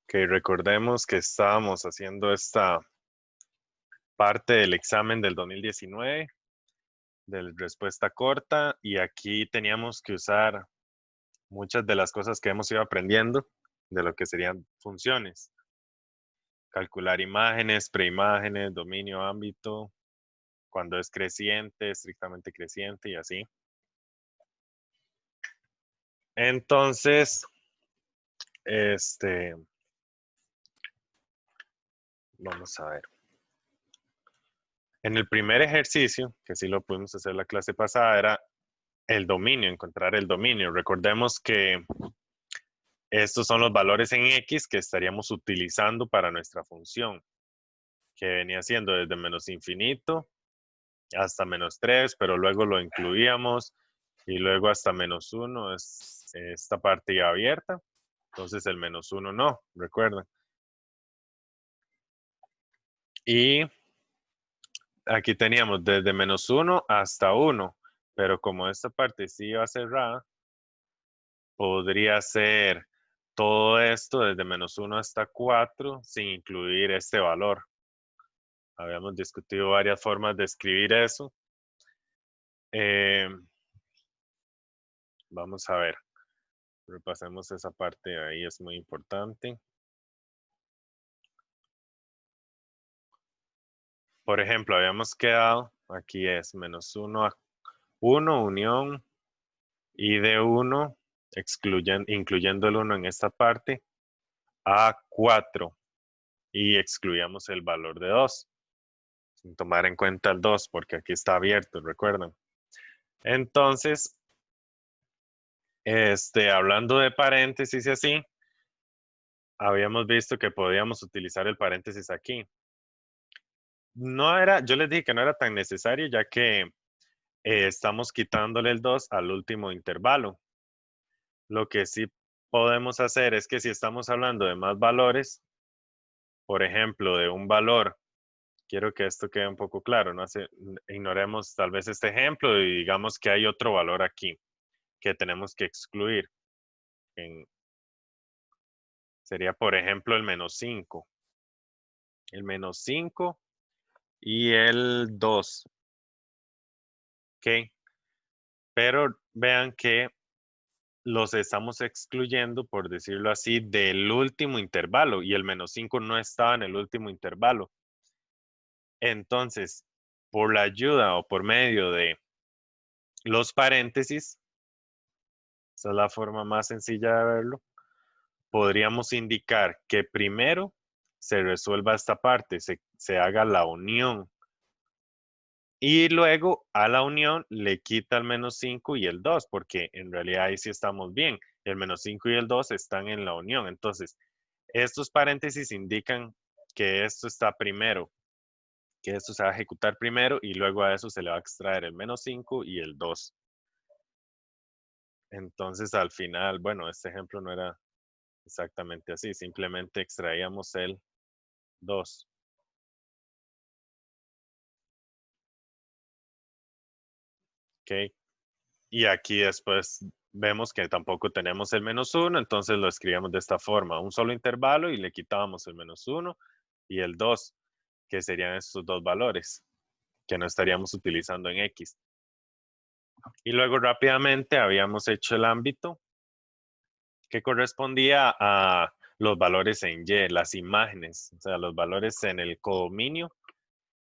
Que recordemos que estábamos haciendo esta parte del examen del 2019, de respuesta corta, y aquí teníamos que usar muchas de las cosas que hemos ido aprendiendo de lo que serían funciones. Calcular imágenes, preimágenes, dominio, ámbito, cuando es creciente, estrictamente creciente y así. Entonces, vamos a ver. En el primer ejercicio, que sí lo pudimos hacer la clase pasada, era el dominio, encontrar el dominio. Recordemos que estos son los valores en X que estaríamos utilizando para nuestra función, que venía siendo desde menos infinito hasta menos 3, pero luego lo incluíamos y luego hasta menos 1 es esta parte ya abierta. Entonces el menos 1 no, recuerden. Y aquí teníamos desde menos 1 hasta 1, pero como esta parte sí iba cerrada, podría ser todo esto desde menos 1 hasta 4 sin incluir este valor. Habíamos discutido varias formas de escribir eso. Vamos a ver. Repasemos esa parte ahí, es muy importante. Por ejemplo, habíamos quedado, aquí es menos 1 a 1, unión, y de 1, incluyendo el 1 en esta parte, a 4. Y excluíamos el valor de 2, sin tomar en cuenta el 2, porque aquí está abierto, recuerdan. Entonces, hablando de paréntesis y así, habíamos visto que podíamos utilizar el paréntesis aquí. No era, yo les dije que no era tan necesario, ya que estamos quitándole el 2 al último intervalo. Lo que sí podemos hacer es que si estamos hablando de más valores, por ejemplo, de un valor, quiero que esto quede un poco claro, no ignoremos tal vez este ejemplo y digamos que hay otro valor aquí que tenemos que excluir. Sería, por ejemplo, el menos 5. El menos 5 y el 2. ¿Ok? Pero vean que los estamos excluyendo, por decirlo así, del último intervalo y el menos 5 no estaba en el último intervalo. Entonces, por la ayuda o por medio de los paréntesis, esa es la forma más sencilla de verlo, podríamos indicar que primero se resuelva esta parte, se haga la unión. Y luego a la unión le quita el menos 5 y el 2, porque en realidad ahí sí estamos bien. El menos 5 y el 2 están en la unión. Entonces, estos paréntesis indican que esto está primero, que esto se va a ejecutar primero y luego a eso se le va a extraer el menos 5 y el 2. Entonces, al final, bueno, este ejemplo no era exactamente así, simplemente extraíamos el 2. ¿Ok? Y aquí después vemos que tampoco tenemos el menos 1, entonces lo escribimos de esta forma, un solo intervalo y le quitábamos el menos 1 y el 2, que serían estos dos valores que no estaríamos utilizando en X. Y luego rápidamente habíamos hecho el ámbito que correspondía a los valores en Y, las imágenes, o sea, los valores en el codominio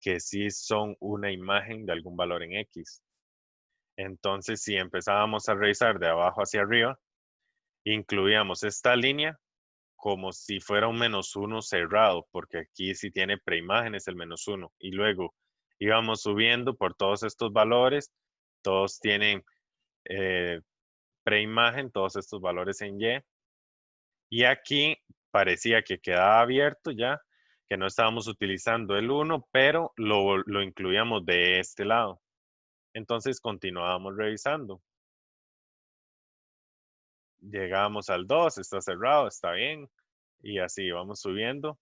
que sí son una imagen de algún valor en X. Entonces, si empezábamos a revisar de abajo hacia arriba, incluíamos esta línea como si fuera un menos 1 cerrado, porque aquí sí tiene preimágenes el menos 1. Y luego íbamos subiendo por todos estos valores, todos tienen preimagen, todos estos valores en Y. Y aquí parecía que quedaba abierto ya, que no estábamos utilizando el 1, pero lo incluíamos de este lado. Entonces continuábamos revisando. Llegábamos al 2, está cerrado, está bien. Y así vamos subiendo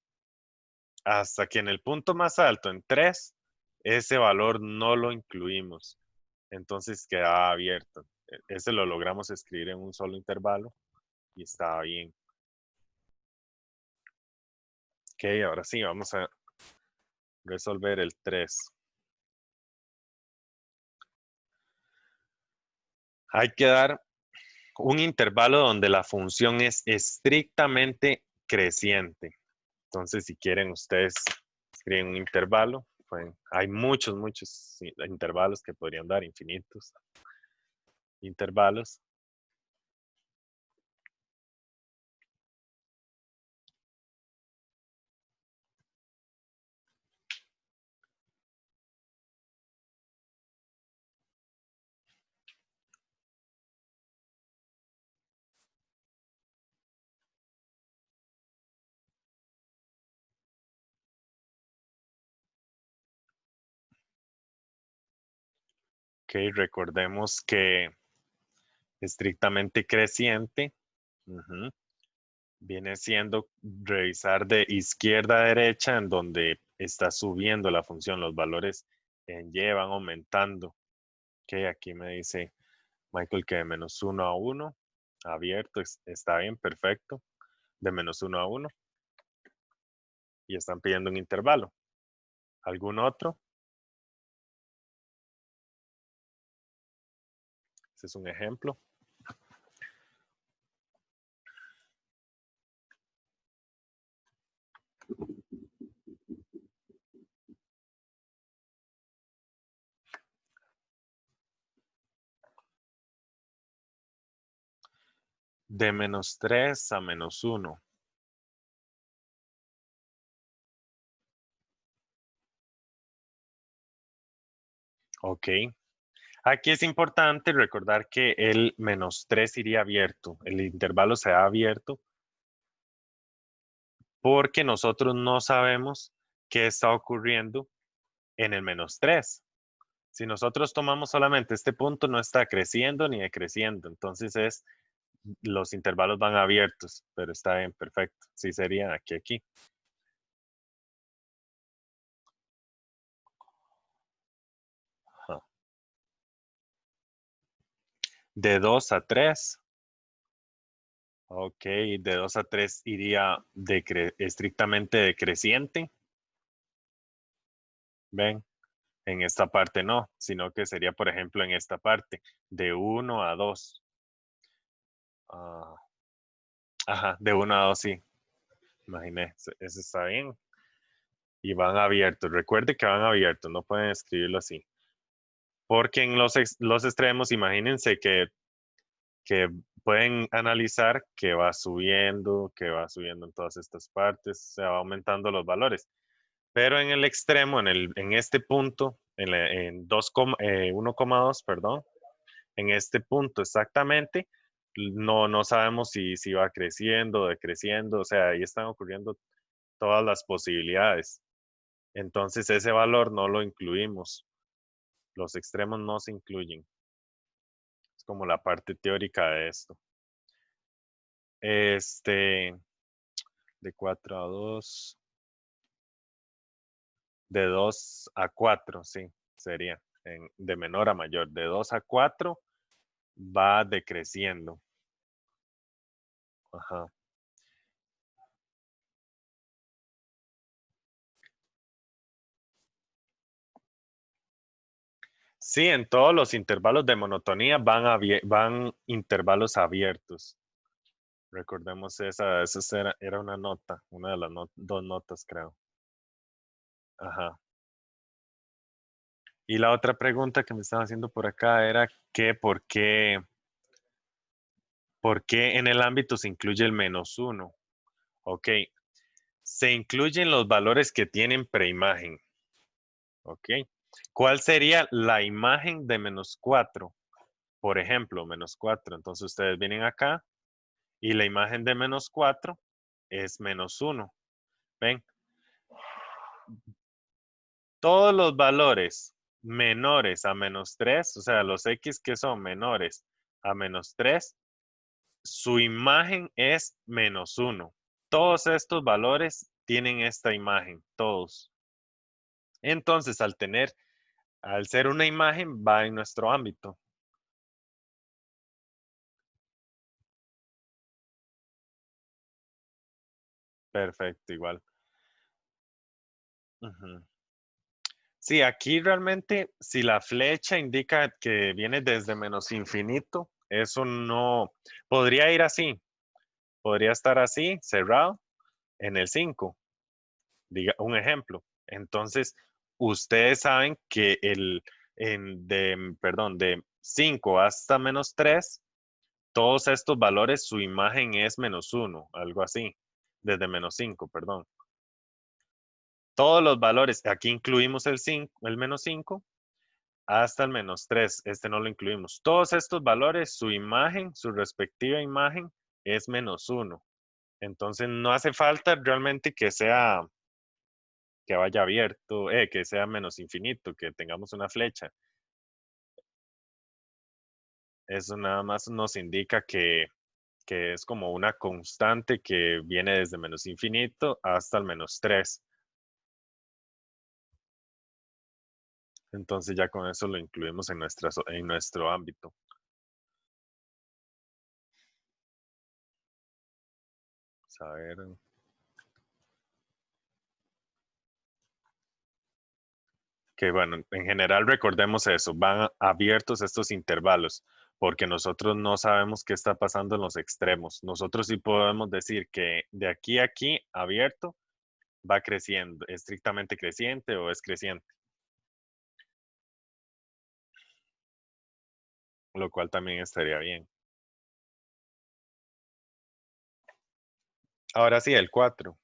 hasta que en el punto más alto, en 3, ese valor no lo incluimos. Entonces quedaba abierto. Ese lo logramos escribir en un solo intervalo y estaba bien. Ok, ahora sí, vamos a resolver el 3. Hay que dar un intervalo donde la función es estrictamente creciente. Entonces, si quieren, ustedes escriben un intervalo. Hay muchos sí, intervalos que podrían dar, infinitos intervalos. Ok, recordemos que estrictamente creciente viene siendo revisar de izquierda a derecha en donde está subiendo la función, los valores en Y van aumentando. Ok, aquí me dice Michael que de -1 a 1, abierto, está bien, perfecto, de -1 a 1, y están pidiendo un intervalo. ¿Algún otro? Ese es un ejemplo. De -3 a -1. Ok. Aquí es importante recordar que el -3 iría abierto, el intervalo se ha abierto porque nosotros no sabemos qué está ocurriendo en el -3. Si nosotros tomamos solamente este punto, no está creciendo ni decreciendo, entonces los intervalos van abiertos, pero está bien, perfecto. Sí sería aquí. Ajá. De 2 a 3. Ok, de 2 a 3 iría estrictamente decreciente. ¿Ven? En esta parte no, sino que sería, por ejemplo, en esta parte, de 1 a 2. Ah, ajá, de 1 a 2, sí. Imaginé, eso está bien. Y van abiertos. Recuerde que van abiertos, no pueden escribirlo así. Porque en los extremos, imagínense que pueden analizar que va subiendo en todas estas partes, se va aumentando los valores. Pero en el extremo, en este punto, en 1,2, perdón, en este punto exactamente, no sabemos si va creciendo o decreciendo, o sea, ahí están ocurriendo todas las posibilidades. Entonces ese valor no lo incluimos, los extremos no se incluyen. Es como la parte teórica de esto. Este, de 4 a 2, de 2 a 4, sí, sería de menor a mayor. De 2 a 4 va decreciendo. Ajá. Sí, en todos los intervalos de monotonía van intervalos abiertos. Recordemos esa era una nota, una de las dos notas, creo. Ajá. Y la otra pregunta que me estaba haciendo por acá era que por qué en el ámbito se incluye el -1. Ok, se incluyen los valores que tienen preimagen. Ok, ¿cuál sería la imagen de -4? Por ejemplo, -4. Entonces ustedes vienen acá y la imagen de -4 es -1. ¿Ven? Todos los valores menores a -3, o sea, los X que son menores a -3, su imagen es -1. Todos estos valores tienen esta imagen, todos. Entonces, al ser una imagen, va en nuestro ámbito. Perfecto, igual. Ujú. Sí, aquí realmente, si la flecha indica que viene desde menos infinito, eso no podría ir así, podría estar así, cerrado, en el 5. Diga un ejemplo. Entonces, ustedes saben que perdón, de 5 hasta menos 3, todos estos valores, su imagen es menos 1, algo así, desde menos 5, perdón. Todos los valores, aquí incluimos el 5, el menos 5, hasta el menos 3, este no lo incluimos. Todos estos valores, su imagen, su respectiva imagen, es menos 1. Entonces, no hace falta realmente que vaya abierto, que sea menos infinito, que tengamos una flecha. Eso nada más nos indica que es como una constante que viene desde menos infinito hasta el menos 3. Entonces ya con eso lo incluimos en en nuestro ámbito. Vamos a ver. Que bueno, en general recordemos eso, van abiertos estos intervalos, porque nosotros no sabemos qué está pasando en los extremos. Nosotros sí podemos decir que de aquí a aquí, abierto, va creciendo, estrictamente creciente o es creciente, lo cual también estaría bien. Ahora sí, el 4,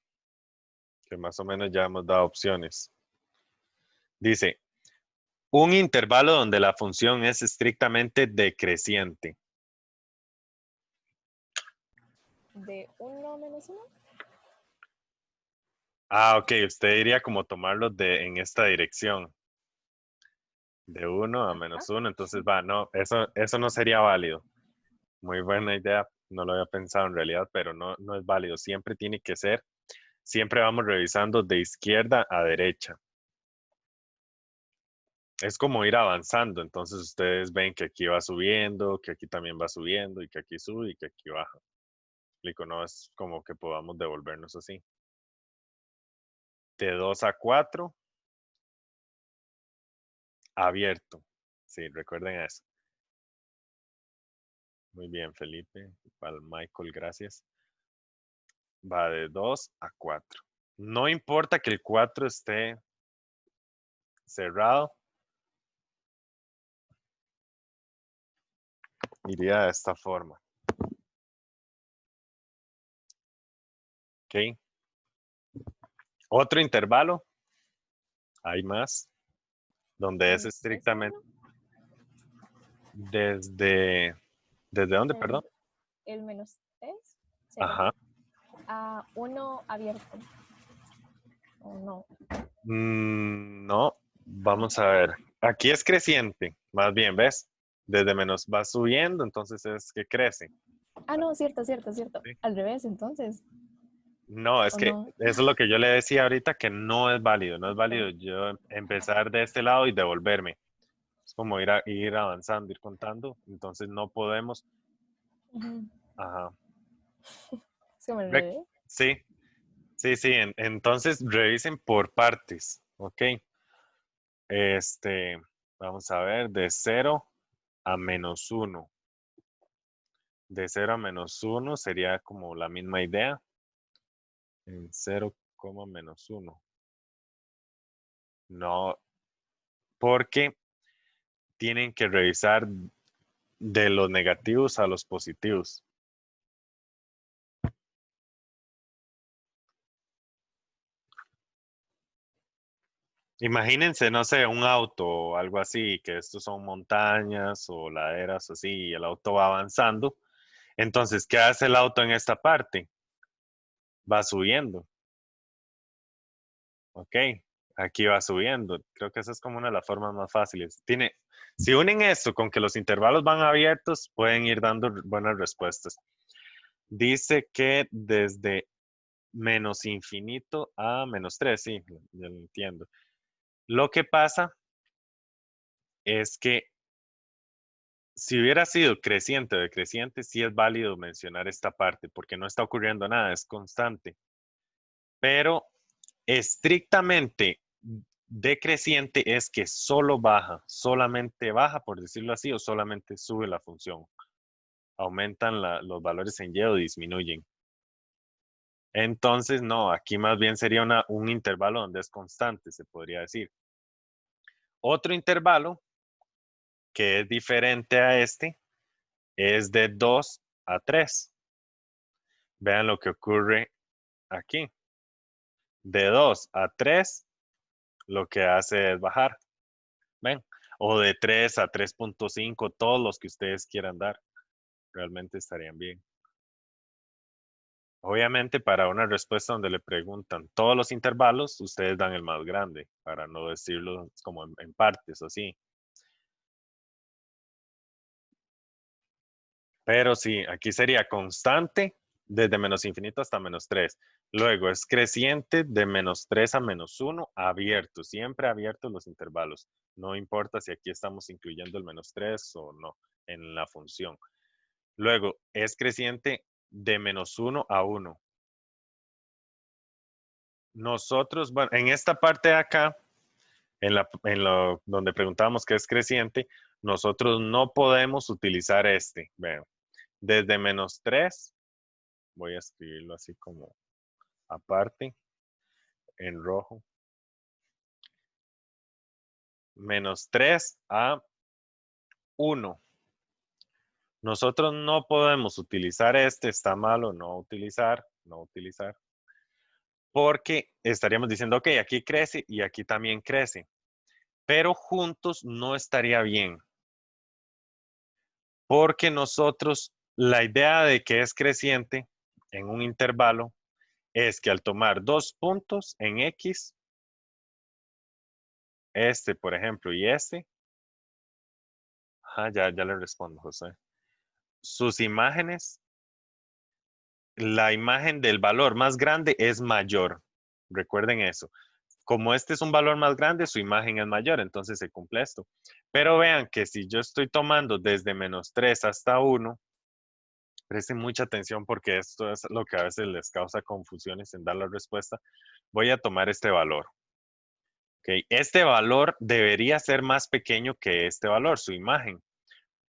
que más o menos ya hemos dado opciones. Dice, un intervalo donde la función es estrictamente decreciente. ¿De 1 menos 1? Ah, ok, usted diría como tomarlo en esta dirección, de 1 a Ajá. menos 1, entonces va, no, eso no sería válido. Muy buena idea, no lo había pensado en realidad, pero no es válido. Siempre tiene que ser, siempre vamos revisando de izquierda a derecha. Es como ir avanzando, entonces ustedes ven que aquí va subiendo, que aquí también va subiendo y que aquí sube y que aquí baja. Explico, no es como que podamos devolvernos así. De 2 a 4, abierto. Sí, recuerden eso. Muy bien, Felipe. Para Michael, gracias. Va de 2 a 4. No importa que el 4 esté cerrado, iría de esta forma. ¿Ok? Otro intervalo, hay más, donde es ¿Menos 3 a estrictamente 1? desde, ¿desde dónde, perdón? El menos 3, 0. Ajá. A 1 abierto. ¿O no? No, vamos a ver. Aquí es creciente, más bien, ¿ves? Desde menos va subiendo, entonces es que crece. Ah, no, cierto, cierto, cierto. ¿Sí? Al revés, entonces. No, es ¿O que no? eso es lo que yo le decía ahorita, que no es válido, no es válido yo empezar de este lado y devolverme. Es como ir avanzando, ir contando, entonces no podemos. Ujú. Ajá. Es que me Rec- enredé. Sí, sí, sí, entonces revisen por partes, ¿ok? Este, vamos a ver, de 0 a menos 1. De 0 a menos 1 sería como la misma idea. En 0, menos 1. No, porque tienen que revisar de los negativos a los positivos. Imagínense, no sé, un auto o algo así, que estos son montañas o laderas así, y el auto va avanzando. Entonces, ¿qué hace el auto en esta parte? Va subiendo, ¿ok? Aquí va subiendo. Creo que esa es como una de las formas más fáciles. Si unen esto con que los intervalos van abiertos, pueden ir dando buenas respuestas. Dice que desde menos infinito a menos 3, sí, ya lo entiendo. Lo que pasa es que si hubiera sido creciente o decreciente, sí es válido mencionar esta parte, porque no está ocurriendo nada, es constante. Pero estrictamente decreciente es que solo baja, solamente baja, por decirlo así, o solamente sube la función. Aumentan los valores en Y o disminuyen. Entonces, no, aquí más bien sería un intervalo donde es constante, se podría decir. Otro intervalo que es diferente a este es de 2 a 3. Vean lo que ocurre aquí. De 2 a 3, lo que hace es bajar. ¿Ven? O de 3 a 3.5, todos los que ustedes quieran dar, realmente estarían bien. Obviamente, para una respuesta donde le preguntan todos los intervalos, ustedes dan el más grande, para no decirlo como en partes o así. Pero sí, aquí sería constante desde menos infinito hasta menos 3. Luego es creciente de menos 3 a menos 1, abierto, siempre abiertos los intervalos. No importa si aquí estamos incluyendo el menos 3 o no en la función. Luego es creciente de menos 1 a 1. Nosotros, bueno, en esta parte de acá, en lo donde preguntábamos qué es creciente, nosotros no podemos utilizar este. Vean, desde menos 3, voy a escribirlo así como aparte, en rojo. Menos 3 a 1. Nosotros no podemos utilizar este, está malo, no utilizar, no utilizar, porque estaríamos diciendo, ok, aquí crece y aquí también crece, pero juntos no estaría bien, porque nosotros, la idea de que es creciente en un intervalo es que al tomar dos puntos en X, este, por ejemplo, y este, ya le respondo, José. Sus imágenes, la imagen del valor más grande es mayor. Recuerden eso. Como este es un valor más grande, su imagen es mayor, entonces se cumple esto. Pero vean que si yo estoy tomando desde menos 3 hasta 1, presten mucha atención porque esto es lo que a veces les causa confusiones en dar la respuesta. Voy a tomar este valor. Okay. Este valor debería ser más pequeño que este valor, su imagen,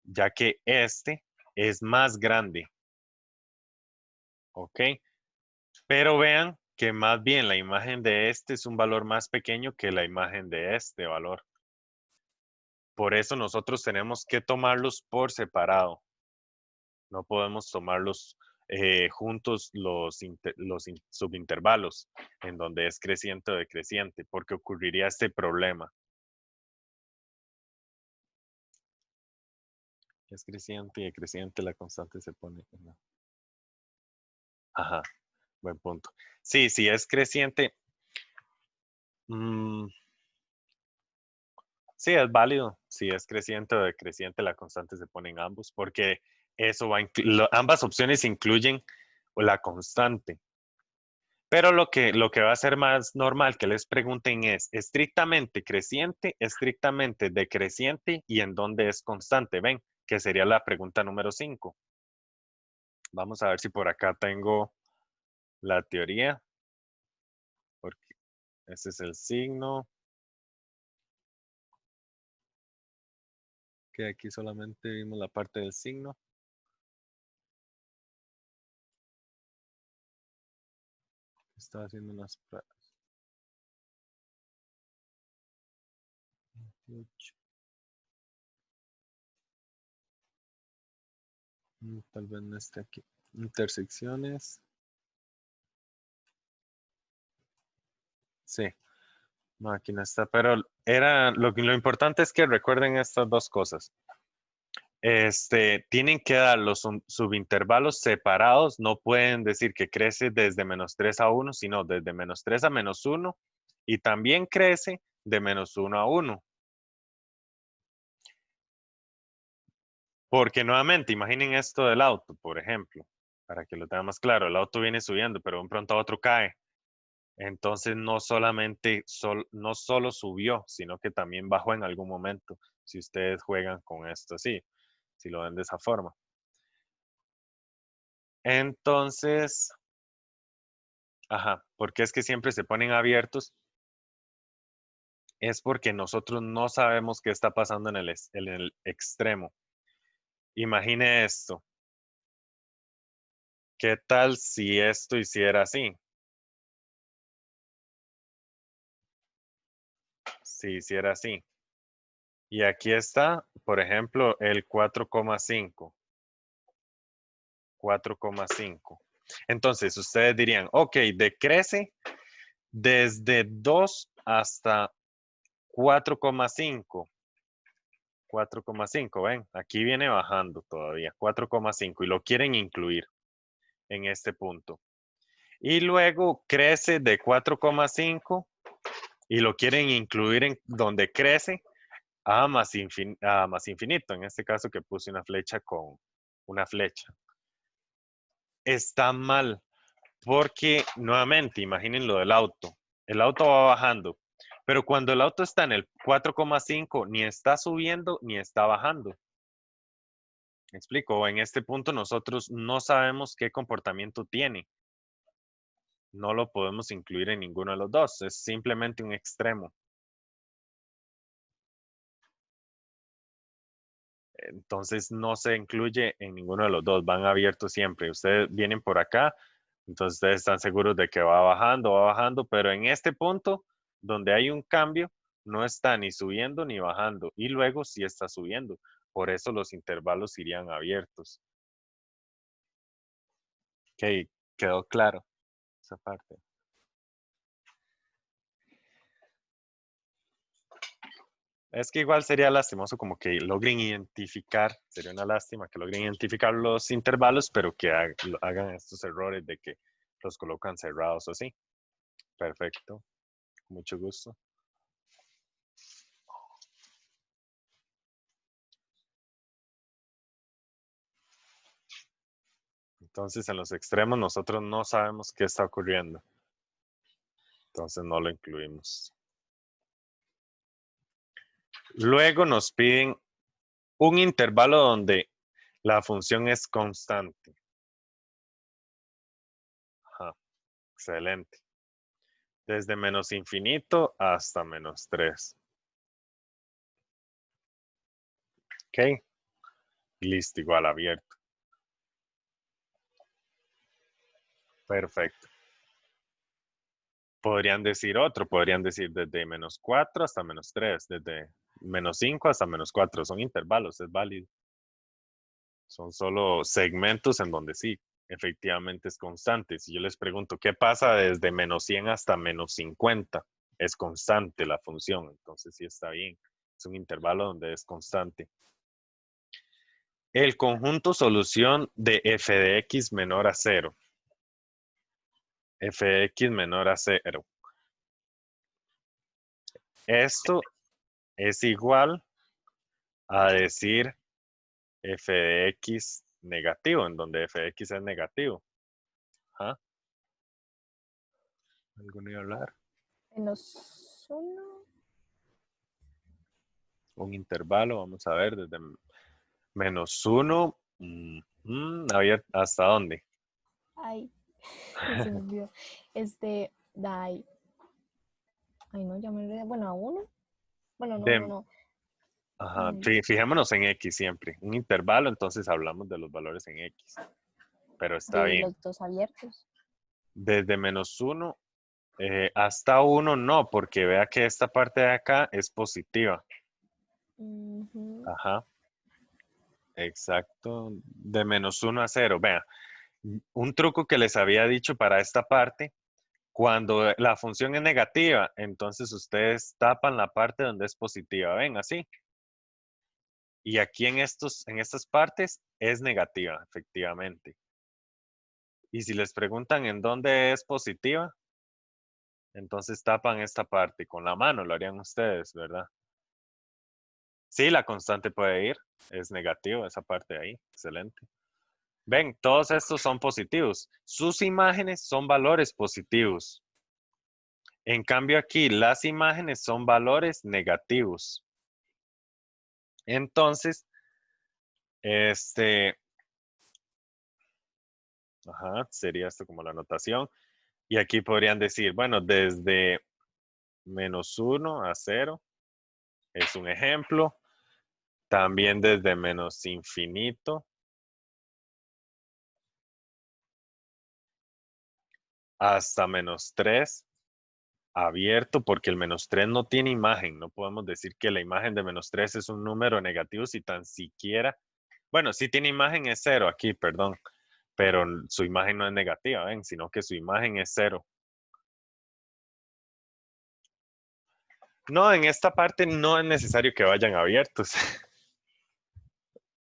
ya que este es más grande. ¿Ok? Pero vean que más bien la imagen de este es un valor más pequeño que la imagen de este valor. Por eso nosotros tenemos que tomarlos por separado. No podemos tomarlos juntos los subintervalos, en donde es creciente o decreciente, porque ocurriría este problema. Es creciente y decreciente, la constante se pone. Ajá, buen punto. Sí, si es creciente, mm, sí, es válido. Si es creciente o decreciente, la constante se pone en ambos, porque eso ambas opciones incluyen la constante. Pero lo que va a ser más normal que les pregunten es estrictamente creciente, estrictamente decreciente y en dónde es constante. Ven, que sería la pregunta número 5. Vamos a ver si por acá tengo la teoría, porque ese es el signo. Que aquí solamente vimos la parte del signo. Estaba haciendo unas pruebas. 28. Tal vez no esté aquí. Intersecciones. Sí, no, aquí no está. Pero lo importante es que recuerden estas dos cosas. Tienen que dar los subintervalos separados. No pueden decir que crece desde menos 3 a 1, sino desde menos 3 a menos 1. Y también crece de menos 1 a 1. Porque nuevamente, imaginen esto del auto, por ejemplo, para que lo tengan más claro. El auto viene subiendo, pero de un pronto a otro cae. Entonces no solamente, no solo subió, sino que también bajó en algún momento, si ustedes juegan con esto así, si lo ven de esa forma. Entonces, ajá, porque es que siempre se ponen abiertos. es porque nosotros no sabemos qué está pasando en el extremo. Imagine esto. ¿Qué tal si esto hiciera así? Si hiciera así. Y aquí está, por ejemplo, el 4,5. 4,5. Entonces, ustedes dirían, ok, decrece desde 2 hasta 4,5. 4,5, ven, aquí viene bajando todavía, 4,5 y lo quieren incluir en este punto. Y luego crece de 4,5 y lo quieren incluir en donde crece a más infinito. En este caso que puse una flecha con una flecha. Está mal porque nuevamente, imaginen lo del auto. El auto va bajando, pero cuando el auto está en el 4,5 ni está subiendo ni está bajando. ¿Me explico? En este punto nosotros no sabemos qué comportamiento tiene. No lo podemos incluir en ninguno de los dos. Es simplemente un extremo. Entonces no se incluye en ninguno de los dos. Van abiertos siempre. Ustedes vienen por acá, entonces ustedes están seguros de que va bajando, pero en este punto donde hay un cambio, no está ni subiendo ni bajando. Y luego sí está subiendo. Por eso los intervalos irían abiertos. Ok, quedó claro esa parte. Es que igual sería lastimoso como que logren identificar, sería una lástima que logren identificar los intervalos, pero que hagan estos errores de que los colocan cerrados o así. Perfecto, mucho gusto. Entonces en los extremos nosotros no sabemos qué está ocurriendo. Entonces no lo incluimos. Luego nos piden un intervalo donde la función es constante. Ajá, excelente. Desde menos infinito hasta menos 3. Ok, listo, igual abierto. Perfecto. Podrían decir otro, podrían decir desde menos 4 hasta menos 3, desde menos 5 hasta menos 4. Son intervalos, es válido. Son solo segmentos en donde sí, efectivamente es constante. Si yo les pregunto, ¿qué pasa desde menos 100 hasta menos 50? Es constante la función, entonces sí está bien. Es un intervalo donde es constante. El conjunto solución de f de x menor a 0. F de x menor a 0. Esto es igual a decir f de x negativo, en donde f de x es negativo. ¿Ah? ¿Alguno iba a hablar? -1. Un intervalo, vamos a ver, desde menos 1, ¿hasta dónde? Ay, se me olvidó. Ay, no, ya me olvidé. Bueno, a 1. Bueno, no, no, De, no. ajá, Ay, fijémonos en x siempre. Un intervalo, entonces hablamos de los valores en x. Pero está de bien. los dos abiertos. Desde menos 1 hasta 1 no, porque vea que esta parte de acá es positiva. Ujú. Ajá, exacto. De menos 1 a 0. Vea, un truco que les había dicho para esta parte, cuando la función es negativa, entonces ustedes tapan la parte donde es positiva. Ven, así. Y aquí en estas partes es negativa, efectivamente. Y si les preguntan en dónde es positiva, entonces tapan esta parte. Con la mano lo harían ustedes, ¿verdad? Sí, la constante puede ir. Es negativo esa parte de ahí. Excelente. Ven, todos estos son positivos. Sus imágenes son valores positivos. En cambio aquí, las imágenes son valores negativos. Entonces, ajá, sería esto como la notación. Y aquí podrían decir, bueno, desde menos 1 a 0. Es un ejemplo. También desde menos infinito hasta menos 3 abierto, porque el menos 3 no tiene imagen. No podemos decir que la imagen de menos 3 es un número negativo si tan siquiera. Bueno, sí tiene imagen, es 0 aquí, perdón. Pero su imagen no es negativa, ¿ven? Sino que su imagen es 0. No, en esta parte no es necesario que vayan abiertos.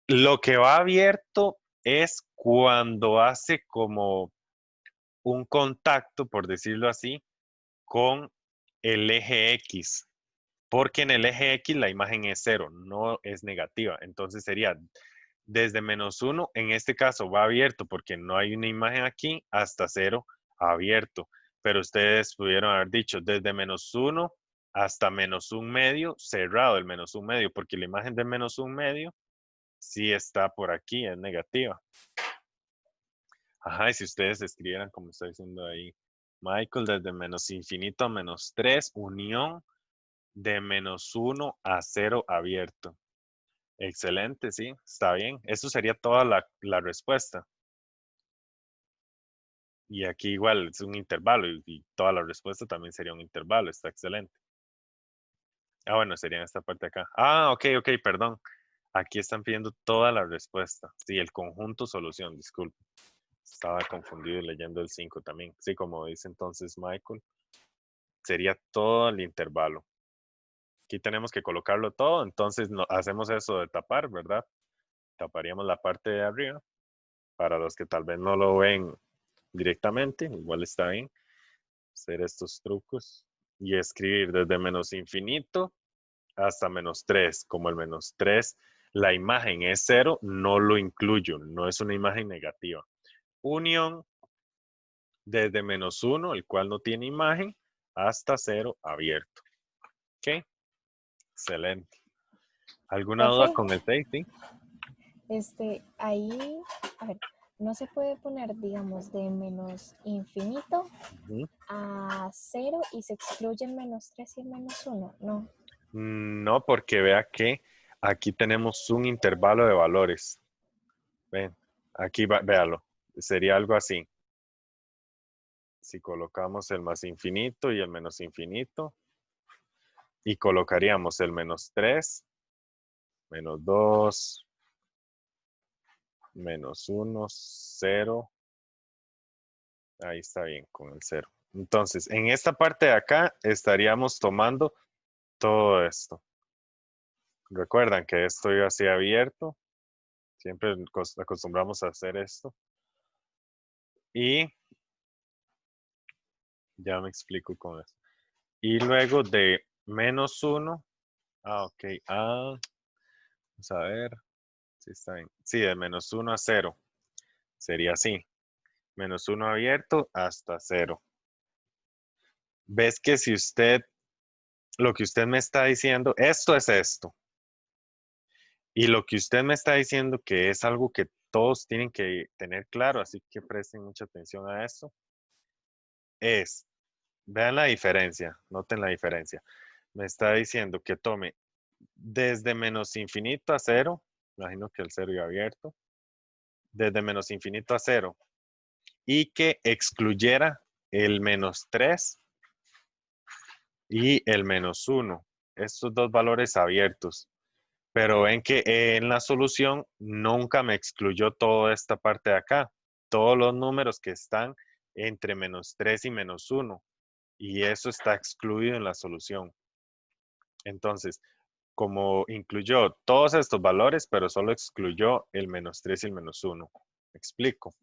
Lo que va abierto es cuando hace como un contacto, por decirlo así, con el eje X. Porque en el eje X la imagen es 0, no es negativa. Entonces sería desde menos 1, en este caso va abierto porque no hay una imagen aquí, hasta 0 abierto. Pero ustedes pudieron haber dicho desde menos 1 hasta menos 1 medio, cerrado el menos 1 medio, porque la imagen de menos 1 medio sí está por aquí, es negativa. Ajá, y si ustedes escribieran como está diciendo ahí, Michael, desde menos infinito a menos 3, unión de menos 1 a 0 abierto. Excelente, sí, está bien. Eso sería toda la respuesta. Y aquí igual es un intervalo y toda la respuesta también sería un intervalo. Está excelente. Ah, bueno, sería en esta parte acá. Ah, ok, ok, perdón. Aquí están pidiendo toda la respuesta. Sí, el conjunto solución, disculpe. Estaba confundido leyendo el 5 también. Sí, como dice entonces Michael, sería todo el intervalo. Aquí tenemos que colocarlo todo, entonces hacemos eso de tapar, ¿verdad? Taparíamos la parte de arriba. Para los que tal vez no lo ven directamente, igual está bien hacer estos trucos y escribir desde menos infinito hasta menos 3. Como el menos 3, la imagen es 0, no lo incluyo, no es una imagen negativa. Unión desde menos 1, el cual no tiene imagen, hasta 0 abierto. ¿Ok? Excelente. ¿Alguna duda Profe, con el 6? Sí. ahí, a ver, no se puede poner, digamos, de menos infinito Ujú. a 0 y se excluye el menos 3 y el menos 1, no. No, porque vea que aquí tenemos un intervalo de valores. Ven, aquí véalo. Sería algo así. Si colocamos el más infinito y el menos infinito, y colocaríamos el menos 3, menos 2, menos 1, 0. Ahí está bien con el 0. Entonces, en esta parte de acá estaríamos tomando todo esto. Recuerdan que esto iba así abierto. Siempre acostumbramos a hacer esto. Y ya me explico con eso. Y luego de menos 1. Ok. Vamos a ver. Sí, está bien. Sí, de menos 1 a 0. Sería así. Menos 1 abierto hasta 0. Ves que si usted, lo que usted me está diciendo, esto es esto. Y lo que usted me está diciendo que es algo que todos tienen que tener claro, así que presten mucha atención a esto, es, vean la diferencia, noten la diferencia. Me está diciendo que tome desde menos infinito a 0, imagino que el 0 ya abierto, desde menos infinito a 0, y que excluyera el menos 3 y el menos 1, estos dos valores abiertos. Pero ven que en la solución nunca me excluyó toda esta parte de acá, todos los números que están entre menos 3 y menos 1, y eso está excluido en la solución. Entonces, como incluyó todos estos valores, pero solo excluyó el menos 3 y el menos 1. ¿Me explico?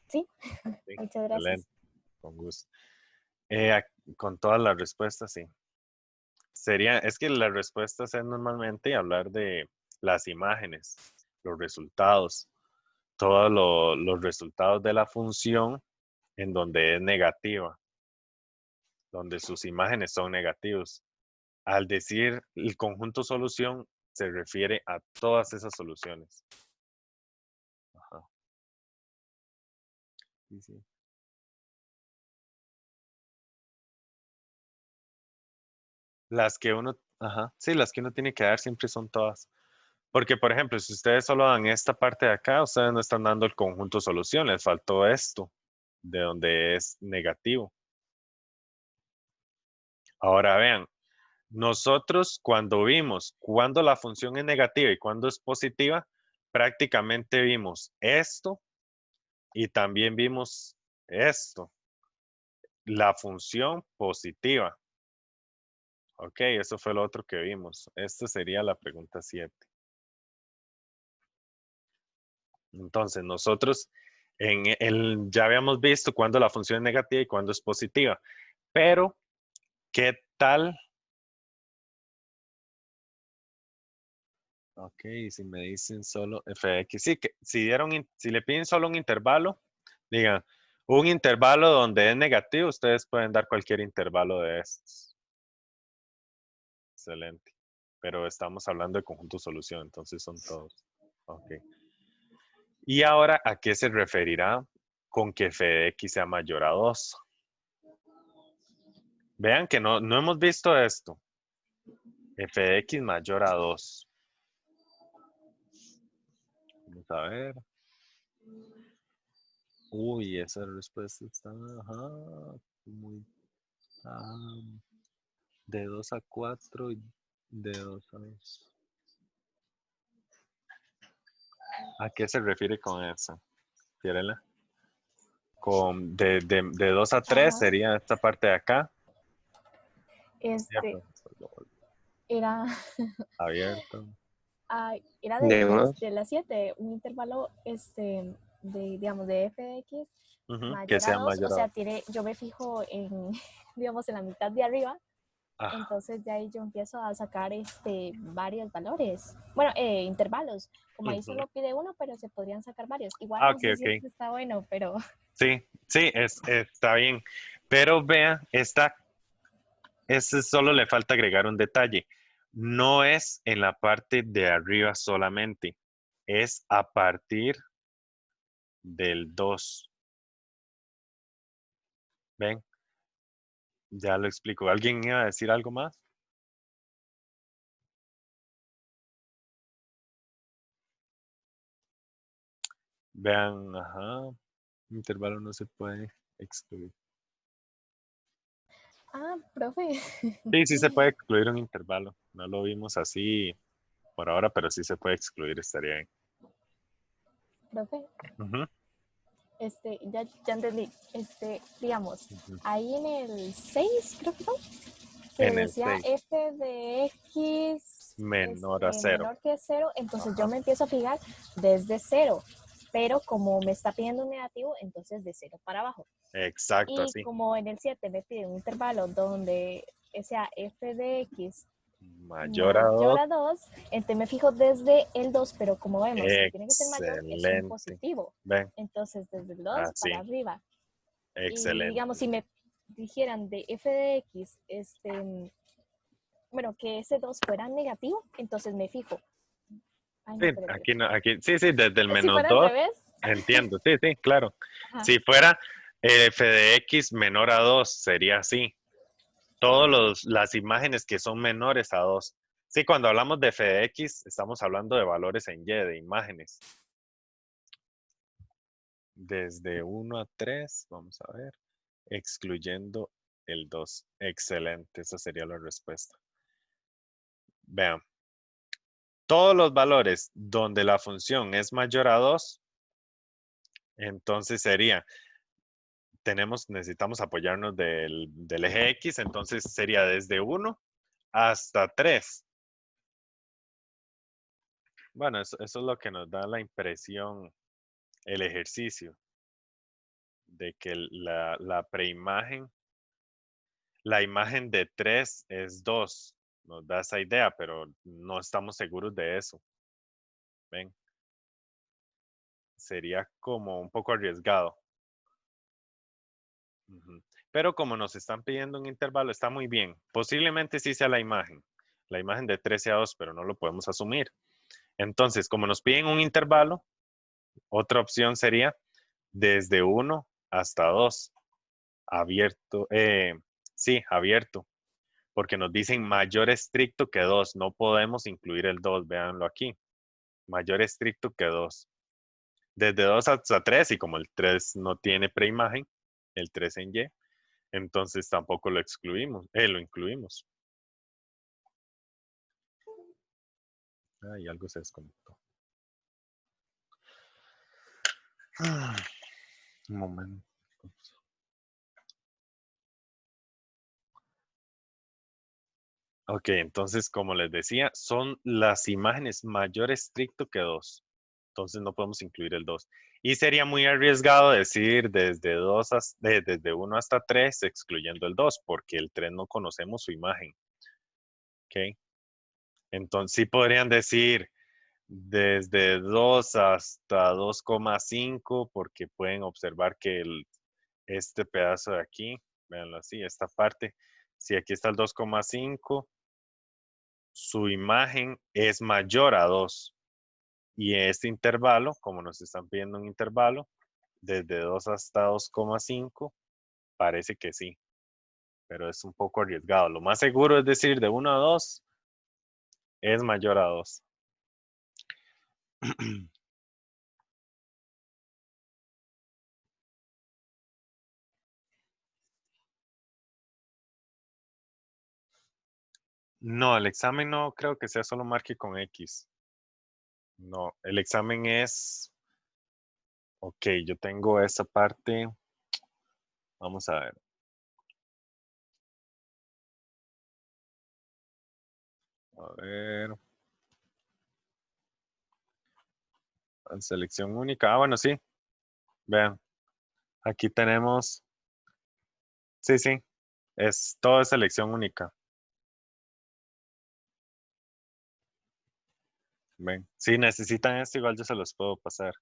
Sí, Sí, muchas gracias. excelente, con gusto. Con todas las respuestas, sí. Es que las respuestas es normalmente hablar de las imágenes, los resultados, todos los resultados de la función en donde es negativa, donde sus imágenes son negativos. Al decir el conjunto solución, se refiere a todas esas soluciones. Ajá. Sí, sí. Las que uno, ajá, sí, las que uno tiene que dar siempre son todas. Porque, por ejemplo, si ustedes solo dan esta parte de acá, ustedes no están dando el conjunto solución, les faltó esto, de donde es negativo. Ahora vean, nosotros cuando vimos cuando la función es negativa y cuando es positiva, prácticamente vimos esto y también vimos esto, la función positiva. Ok, eso fue lo otro que vimos. Esta sería la pregunta 7. Entonces, nosotros ya habíamos visto cuándo la función es negativa y cuándo es positiva. Pero, ¿qué tal? Ok, si me dicen solo f de x, sí, que si le piden solo un intervalo, digan, un intervalo donde es negativo, ustedes pueden dar cualquier intervalo de estos. Excelente. Pero estamos hablando de conjunto solución, entonces son todos. Ok. Y ahora, ¿a qué se referirá con que f de x sea mayor a 2? Vean que no hemos visto esto. F de x mayor a 2. Vamos a ver. Uy, esa respuesta está muy de 2 a 4 y de 2 a 2. ¿A qué se refiere con eso? Tírenla. De 2 a 3 Ajá. sería esta parte de acá. Ya, Este, profesor, era, abierto. era De uno. de las 7 un intervalo, de, digamos, de f de x Ujú, que mayor a sea 2, o mayor a sea, 2. yo me fijo en, digamos, en la mitad de arriba, Ah, entonces de ahí yo empiezo a sacar varios valores, bueno, intervalos, como ahí ujú. solo pide uno, pero se podrían sacar varios. Igual no Ok, sé si ok. esto está bueno, pero Sí, sí, está bien. Pero vea, solo le falta agregar un detalle. No es en la parte de arriba solamente, es a partir del 2. Ven, ya lo explico. ¿Alguien iba a decir algo más? Vean, ajá, intervalo no se puede excluir. profe, Sí, sí se puede excluir un intervalo. No lo vimos así por ahora, pero sí se puede excluir, estaría bien. profe, Ujú, ya entendí, digamos, ujú. ahí en el 6 creo que fue, que En el decía 6, f de x menor a 0. menor que cero, entonces yo Ajá, me empiezo a fijar desde cero, pero como me está pidiendo un negativo, entonces de cero para abajo. exacto, Y así. como en el 7 me pide un intervalo donde sea f de x Mayor a mayor 2. a 2, entonces me fijo desde el 2, pero como vemos, si tiene que ser mayor, es un Excelente. positivo. Ven, Entonces desde el 2 para así. arriba. Y digamos, Excelente. si me dijeran de f de x, bueno, que ese 2 fuera negativo, entonces me fijo. Ay, no, Sí, espérate. aquí no, aquí, sí, sí, desde el Si menos fuera al 2. revés, Entiendo, sí, sí, claro. ajá. Si fuera f de x menor a 2, sería así. Todas las imágenes que son menores a 2. Sí, cuando hablamos de f de x, estamos hablando de valores en y, de imágenes. Desde 1 a 3, vamos a ver, excluyendo el 2. Excelente, esa sería la respuesta. Vean, todos los valores donde la función es mayor a 2, entonces sería, necesitamos apoyarnos del eje X, entonces sería desde 1 hasta 3. Bueno, eso es lo que nos da la impresión, el ejercicio, de que la preimagen, la imagen de 3 es 2. Nos da esa idea, pero no estamos seguros de eso. ¿Ven? Sería como un poco arriesgado. Ujú. Pero como nos están pidiendo un intervalo, está muy bien. Posiblemente sí sea la imagen de 13 a 2, pero no lo podemos asumir. Entonces, como nos piden un intervalo, otra opción sería desde 1 hasta 2, abierto, sí, abierto. porque nos dicen mayor estricto que 2. No podemos incluir el 2, véanlo aquí. Mayor estricto que 2. Desde 2 hasta 3, y como el 3 no tiene preimagen, el 3 en Y, entonces tampoco lo excluimos, lo incluimos. Ay, algo se desconectó. Un momento. Ok, entonces, como les decía, son las imágenes mayor estricto que 2. Entonces no podemos incluir el 2. Y sería muy arriesgado decir desde 1 hasta 3, excluyendo el 2, porque el 3 no conocemos su imagen. Ok. Entonces sí podrían decir desde 2 hasta 2,5, porque pueden observar que este pedazo de aquí, véanlo así, esta parte, si aquí está el 2,5, su imagen es mayor a 2. Y este intervalo, como nos están pidiendo un intervalo, desde 2 hasta 2,5, parece que sí, pero es un poco arriesgado. Lo más seguro es decir de 1 a 2 es mayor a 2. No, el examen no creo que sea solo marque con X. No, el examen es, ok, yo tengo esa parte, vamos a ver. A ver, selección única. Ah, bueno, sí, vean, aquí tenemos, sí, sí, es toda selección única. Ven, si necesitan esto, igual yo se los puedo pasar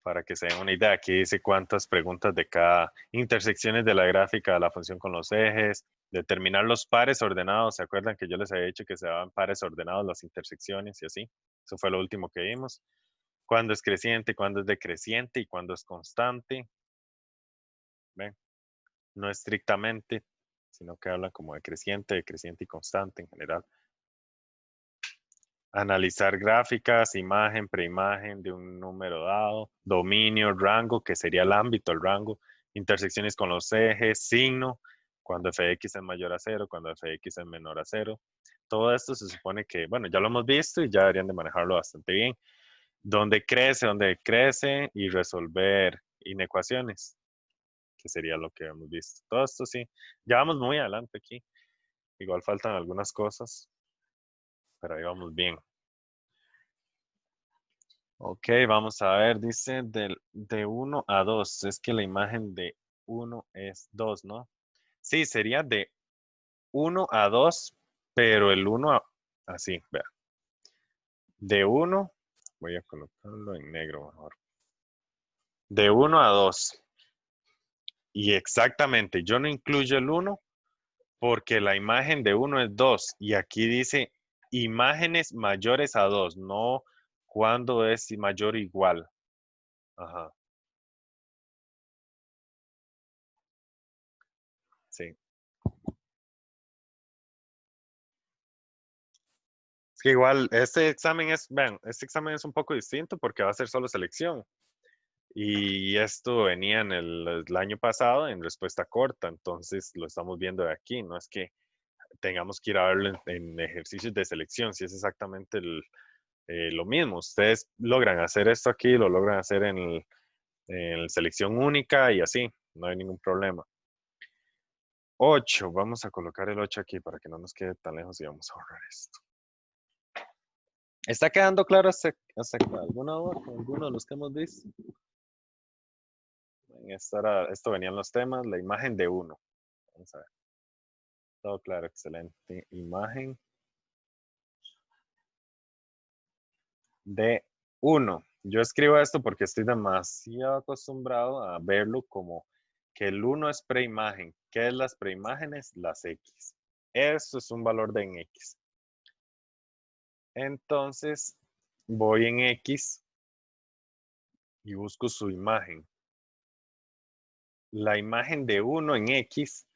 para que se den una idea. Aquí dice cuántas preguntas de cada intersecciones de la gráfica de la función con los ejes, determinar los pares ordenados. ¿Se acuerdan que yo les había dicho que se daban pares ordenados las intersecciones y así? Eso fue lo último que vimos. Cuándo es creciente, cuándo es decreciente y cuándo es constante. Ven, no estrictamente, sino que hablan como decreciente y constante en general. Analizar gráficas, imagen, preimagen de un número dado, dominio, rango, que sería el ámbito, el rango, intersecciones con los ejes, signo, cuando fx es mayor a 0, cuando fx es menor a 0. Todo esto se supone que, bueno, ya lo hemos visto y ya deberían de manejarlo bastante bien. Donde crece y resolver inecuaciones, que sería lo que hemos visto. Todo esto sí, ya vamos muy adelante aquí. Igual faltan algunas cosas, pero ahí vamos bien. Ok, vamos a ver, dice de 1 a 2. Es que la imagen de 1 es 2, ¿no? Sí, sería de 1 a 2, pero el 1 así, vea. De 1, voy a colocarlo en negro mejor. De 1 a 2. Y exactamente, yo no incluyo el 1 porque la imagen de 1 es 2. Y aquí dice imágenes mayores a 2, no cuando es mayor o igual. Ajá, sí. Es que igual, vean, este examen es un poco distinto porque va a ser solo selección. Y esto venía en el año pasado en respuesta corta, entonces lo estamos viendo de aquí. No es que tengamos que ir a verlo en ejercicios de selección, si es exactamente lo mismo. Ustedes logran hacer esto aquí, lo logran hacer en selección única y así, no hay ningún problema. 8, vamos a colocar el 8 aquí para que no nos quede tan lejos y vamos a ahorrar esto. ¿Está quedando claro hasta alguna duda con alguno de los que hemos visto? Esto venían los temas, la imagen de 1. Vamos a ver. Todo claro, excelente. Imagen de 1. Yo escribo esto porque estoy demasiado acostumbrado a verlo como que el 1 es preimagen. ¿Qué es las preimágenes? Las X. Esto es un valor de en X. Entonces, voy en X y busco su imagen. La imagen de 1 en X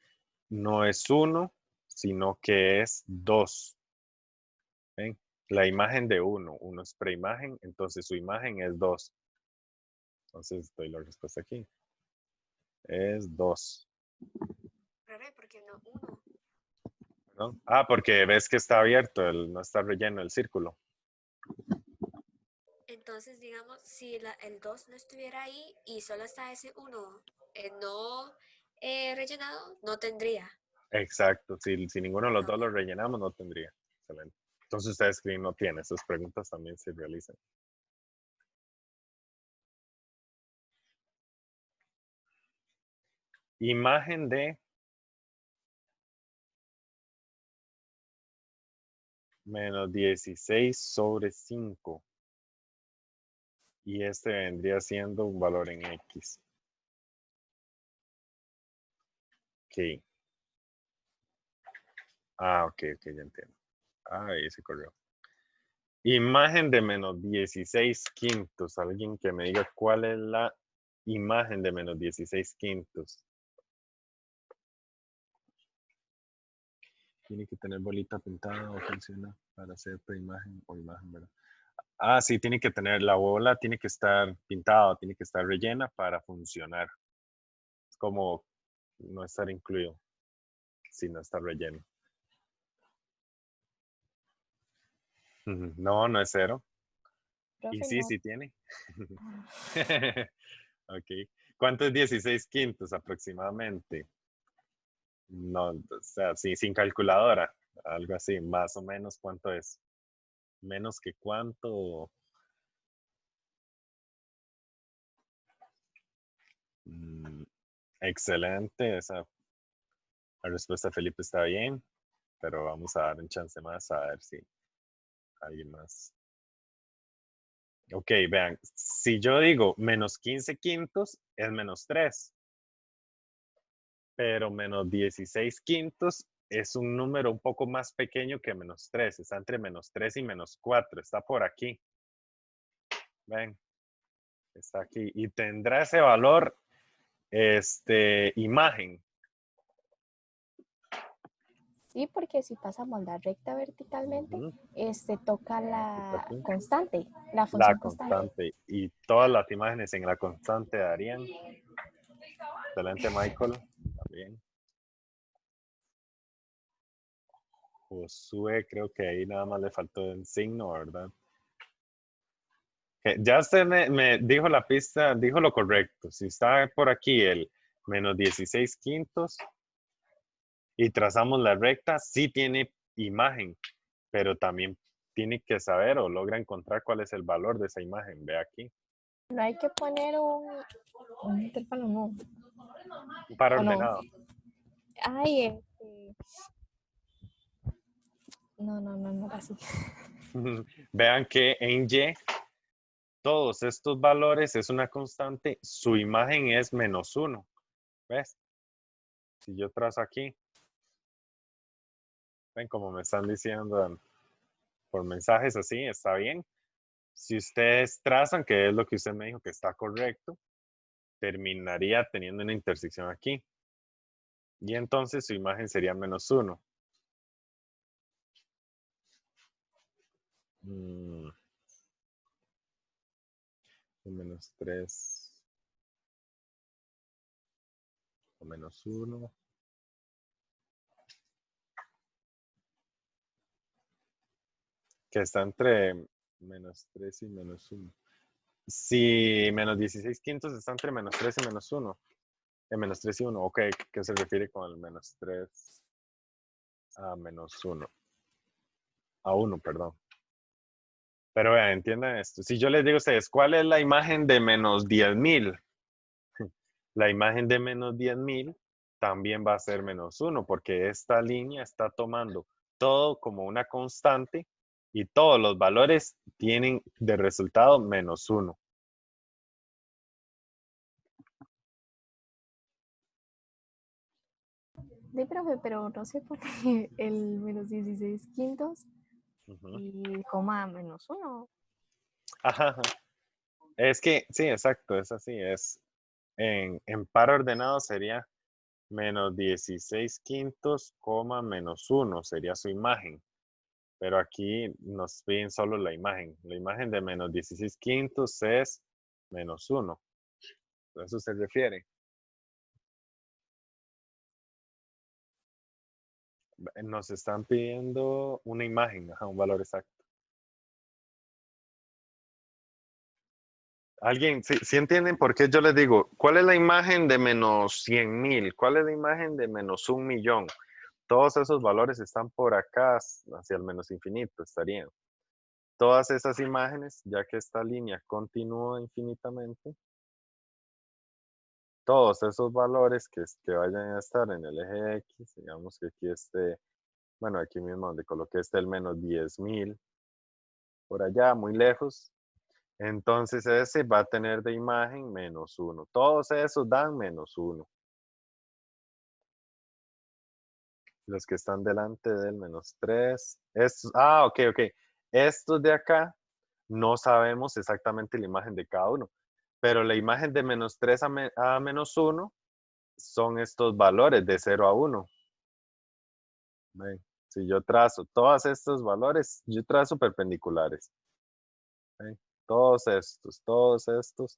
no es 1, sino que es 2. ¿Ven? La imagen de 1 es preimagen, entonces su imagen es 2. Entonces doy la respuesta aquí. Es 2. Porque no 1. ¿No? Ah, porque ves que está abierto, no está relleno el círculo. Entonces, digamos, si el 2 no estuviera ahí y solo está ese 1 no rellenado, no tendría. Exacto, si ninguno de los dos lo rellenamos, no tendría. Excelente. Entonces ustedes escriben no tiene, esas preguntas también se realizan. Imagen de menos 16 sobre 5. Y este vendría siendo un valor en X. Ok. Ah, ok, ya entiendo. Ah, ahí se corrió. Imagen de menos 16 quintos. Alguien que me diga cuál es la imagen de menos 16 quintos. Tiene que tener bolita pintada o funciona para hacer preimagen o imagen, ¿verdad? Ah, sí, tiene que tener la bola, tiene que estar pintada, tiene que estar rellena para funcionar. Es como no estar incluido si no está relleno. No, no es 0. Y Profe, sí, no. sí tiene. Ok. ¿Cuánto es 16 quintos aproximadamente? No, o sea, sí, sin calculadora. Algo así, más o menos, ¿cuánto es? ¿Menos que cuánto? Excelente. La respuesta de Felipe está bien, pero vamos a dar un chance más a ver si alguien más. Ok, vean, si yo digo menos 15 quintos, es menos 3. Pero menos 16 quintos es un número un poco más pequeño que menos 3. Está entre menos 3 y menos 4. Está por aquí. Ven, está aquí. Y tendrá ese valor, imagen. Sí, porque si pasamos la recta verticalmente, toca la Aquí. constante, la La función constante. constante. Y todas las imágenes en la constante darían. Excelente, Michael. También. Josué, creo que ahí nada más le faltó el signo, ¿verdad? Ya usted me dijo la pista, dijo lo correcto. Si está por aquí el menos 16 quintos y trazamos la recta, sí tiene imagen, pero también tiene que saber o logra encontrar cuál es el valor de esa imagen. Ve aquí. No hay que poner un intervalo, no. Un par ¿O no? ordenado. Ay, no, así. Vean que en Y todos estos valores es una constante, su imagen es menos 1. ¿Ves? Si yo trazo aquí, ven como me están diciendo por mensajes así, está bien. Si ustedes trazan, que es lo que usted me dijo que está correcto, terminaría teniendo una intersección aquí. Y entonces su imagen sería menos 1. Menos 3 o menos 1. Que está entre menos 3 y menos 1. Si menos 16 quintos está entre menos 3 y menos 1. Menos 3 y 1. Ok, ¿qué se refiere con el menos 3 a menos 1? A 1, perdón. Pero vean, entiendan esto. Si yo les digo a ustedes, ¿cuál es la imagen de menos 10,000? La imagen de menos 10,000 también va a ser menos 1, porque esta línea está tomando todo como una constante y todos los valores tienen de resultado menos 1. Sí, profe, pero no sé por qué el menos 16 quintos y coma menos 1. Ajá. Es que, sí, exacto, es así. En par ordenado sería menos 16 quintos, menos 1 sería su imagen. Pero aquí nos piden solo la imagen. La imagen de menos 16 quintos es menos 1. ¿A eso se refiere? Nos están pidiendo una imagen, ajá, un valor exacto. ¿Alguien, sí entienden por qué yo les digo, cuál es la imagen de menos 100,000? ¿Cuál es la imagen de menos 1,000,000? Todos esos valores están por acá, hacia el menos infinito, estarían. Todas esas imágenes, ya que esta línea continúa infinitamente, todos esos valores que vayan a estar en el eje X, digamos que aquí esté, bueno, aquí mismo donde coloqué el menos 10,000, por allá, muy lejos, entonces ese va a tener de imagen menos 1. Todos esos dan menos 1. Los que están delante del menos 3. Estos, ok. Estos de acá no sabemos exactamente la imagen de cada uno, pero la imagen de menos 3 a menos 1 son estos valores de 0 a 1. Ven, si yo trazo todos estos valores, yo trazo perpendiculares. ¿Ven? Todos estos,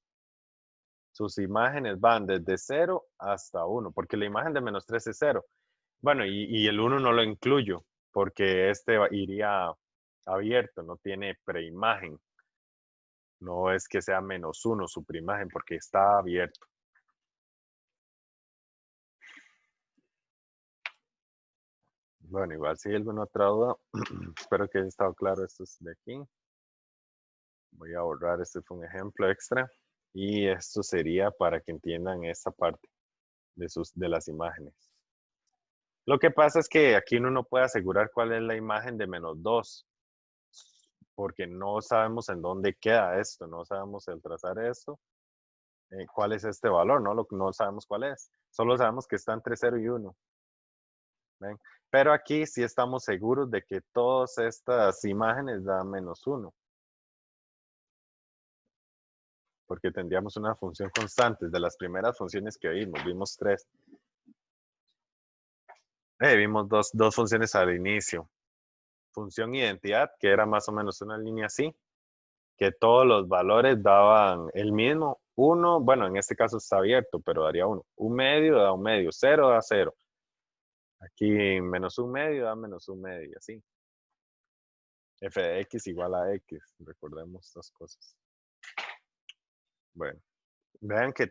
sus imágenes van desde 0 hasta 1, porque la imagen de menos 3 es 0. Bueno, y el 1 no lo incluyo, porque este iría abierto, no tiene preimagen. No es que sea menos 1 su preimagen, porque está abierto. Bueno, igual si hay alguna otra duda, espero que haya estado claro esto de aquí. Voy a borrar, este fue un ejemplo extra. Y esto sería para que entiendan esta parte de las imágenes. Lo que pasa es que aquí uno no puede asegurar cuál es la imagen de menos 2, porque no sabemos en dónde queda esto, no sabemos el trazar esto, cuál es este valor, no sabemos cuál es. Solo sabemos que está entre 0 y 1. ¿Ven? Pero aquí sí estamos seguros de que todas estas imágenes dan menos 1. Porque tendríamos una función constante. De las primeras funciones que vimos 3. Vimos dos funciones al inicio. Función identidad, que era más o menos una línea así, que todos los valores daban el mismo. 1, bueno, en este caso está abierto, pero daría 1. 1/2 da 1/2, 0 da 0. Aquí menos 1/2 da menos 1/2, y así. F de X igual a X, recordemos estas cosas. Bueno, vean que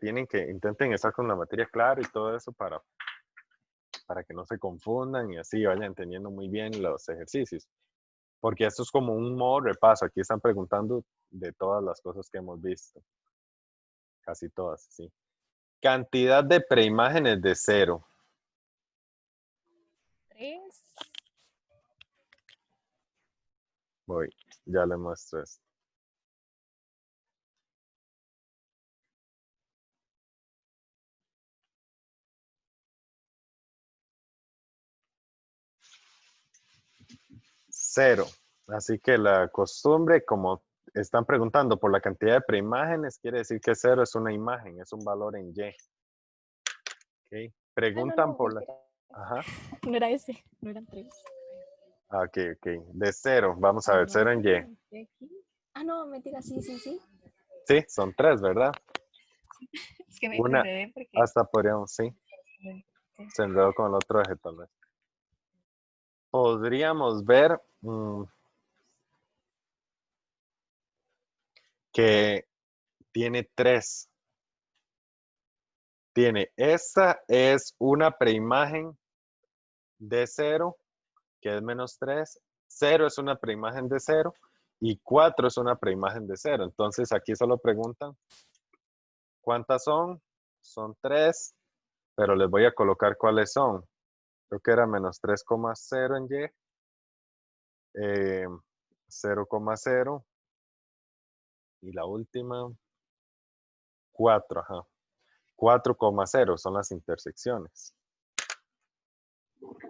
intenten estar con la materia clara y todo eso para que no se confundan y así vayan entendiendo muy bien los ejercicios. Porque esto es como un modo repaso. Aquí están preguntando de todas las cosas que hemos visto. Casi todas, sí. Cantidad de preimágenes de 0. 3. Voy, ya le muestro esto. Cero. Así que la costumbre, como están preguntando por la cantidad de preimágenes, quiere decir que 0 es una imagen, es un valor en Y. Okay. Preguntan No, por la... mentira. Ajá. No era ese, no eran 3. Ok. De 0, vamos a ver, 0 en Y. No, mentira, sí. Sí, son 3, ¿verdad? Es que me Una, enredé porque... hasta podríamos, sí, se enredó con el otro eje tal vez. Podríamos ver que tiene 3. Esta es una preimagen de 0, que es menos 3. 0 es una preimagen de 0 y 4 es una preimagen de 0. Entonces aquí solo preguntan cuántas son. Son 3, pero les voy a colocar cuáles son. Creo que era menos 3,0 en Y. 0,0 y la última 4, ajá. 4,0 son las intersecciones. Ok,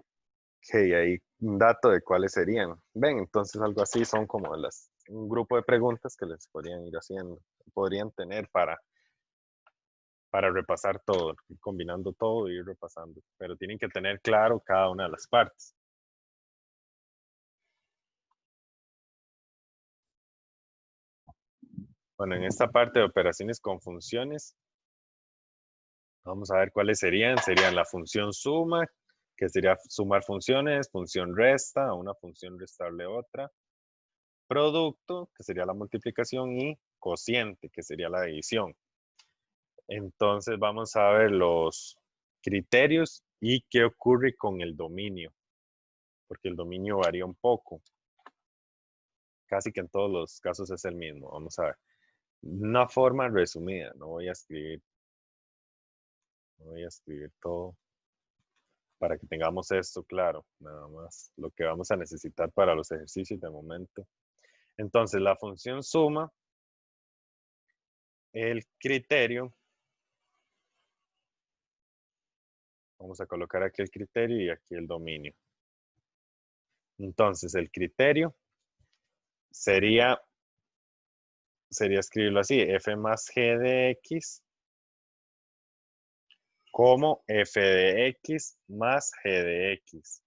ahí un dato de cuáles serían. Ven, entonces algo así son como un grupo de preguntas que les podrían ir haciendo, podrían tener para repasar todo, combinando todo y ir repasando. Pero tienen que tener claro cada una de las partes. Bueno, en esta parte de operaciones con funciones, vamos a ver cuáles serían. Serían la función suma, que sería sumar funciones, función resta, una función restarle otra, producto, que sería la multiplicación, y cociente, que sería la división. Entonces vamos a ver los criterios y qué ocurre con el dominio, porque el dominio varía un poco. Casi que en todos los casos es el mismo. Vamos a ver. Una forma resumida, no voy a escribir todo para que tengamos esto claro, nada más lo que vamos a necesitar para los ejercicios de momento. Entonces, la función suma, el criterio, vamos a colocar aquí el criterio y aquí el dominio. Entonces, el criterio sería escribirlo así, f más g de x como f de x más g de x.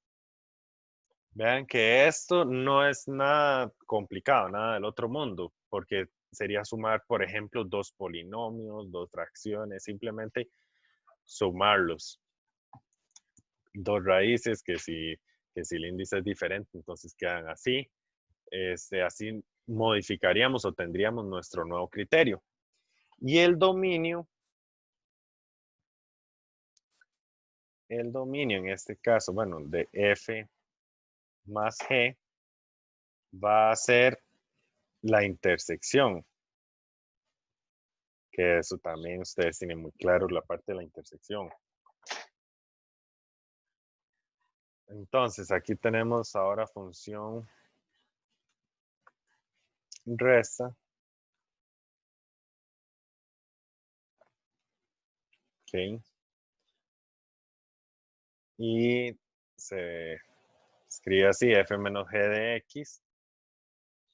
Vean que esto no es nada complicado, nada del otro mundo, porque sería sumar, por ejemplo, dos polinomios, dos fracciones, simplemente sumarlos. Dos raíces que si el índice es diferente, entonces quedan así. Así modificaríamos o tendríamos nuestro nuevo criterio. Y el dominio en este caso, bueno, de f más g va a ser la intersección, que eso también ustedes tienen muy claro la parte de la intersección. Entonces, aquí tenemos ahora función resta. Ok. Y se escribe así, f menos g de x.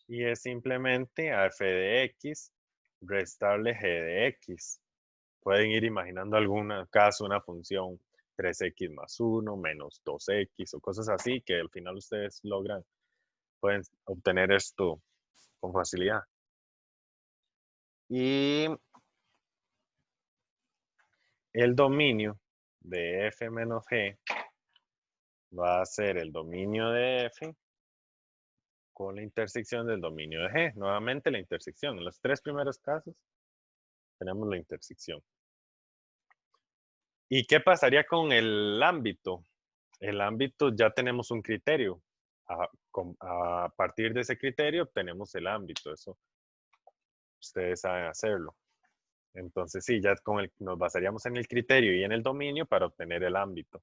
Y es simplemente a f de x restarle g de x. Pueden ir imaginando algún caso, una función 3x más 1 menos 2x o cosas así que al final ustedes pueden obtener esto con facilidad. Y el dominio de f menos g va a ser el dominio de f con la intersección del dominio de g. Nuevamente la intersección. En los tres primeros casos tenemos la intersección. ¿Y qué pasaría con el ámbito? El ámbito ya tenemos un criterio. A partir de ese criterio obtenemos el ámbito. Eso ustedes saben hacerlo. Entonces sí, ya nos basaríamos en el criterio y en el dominio para obtener el ámbito.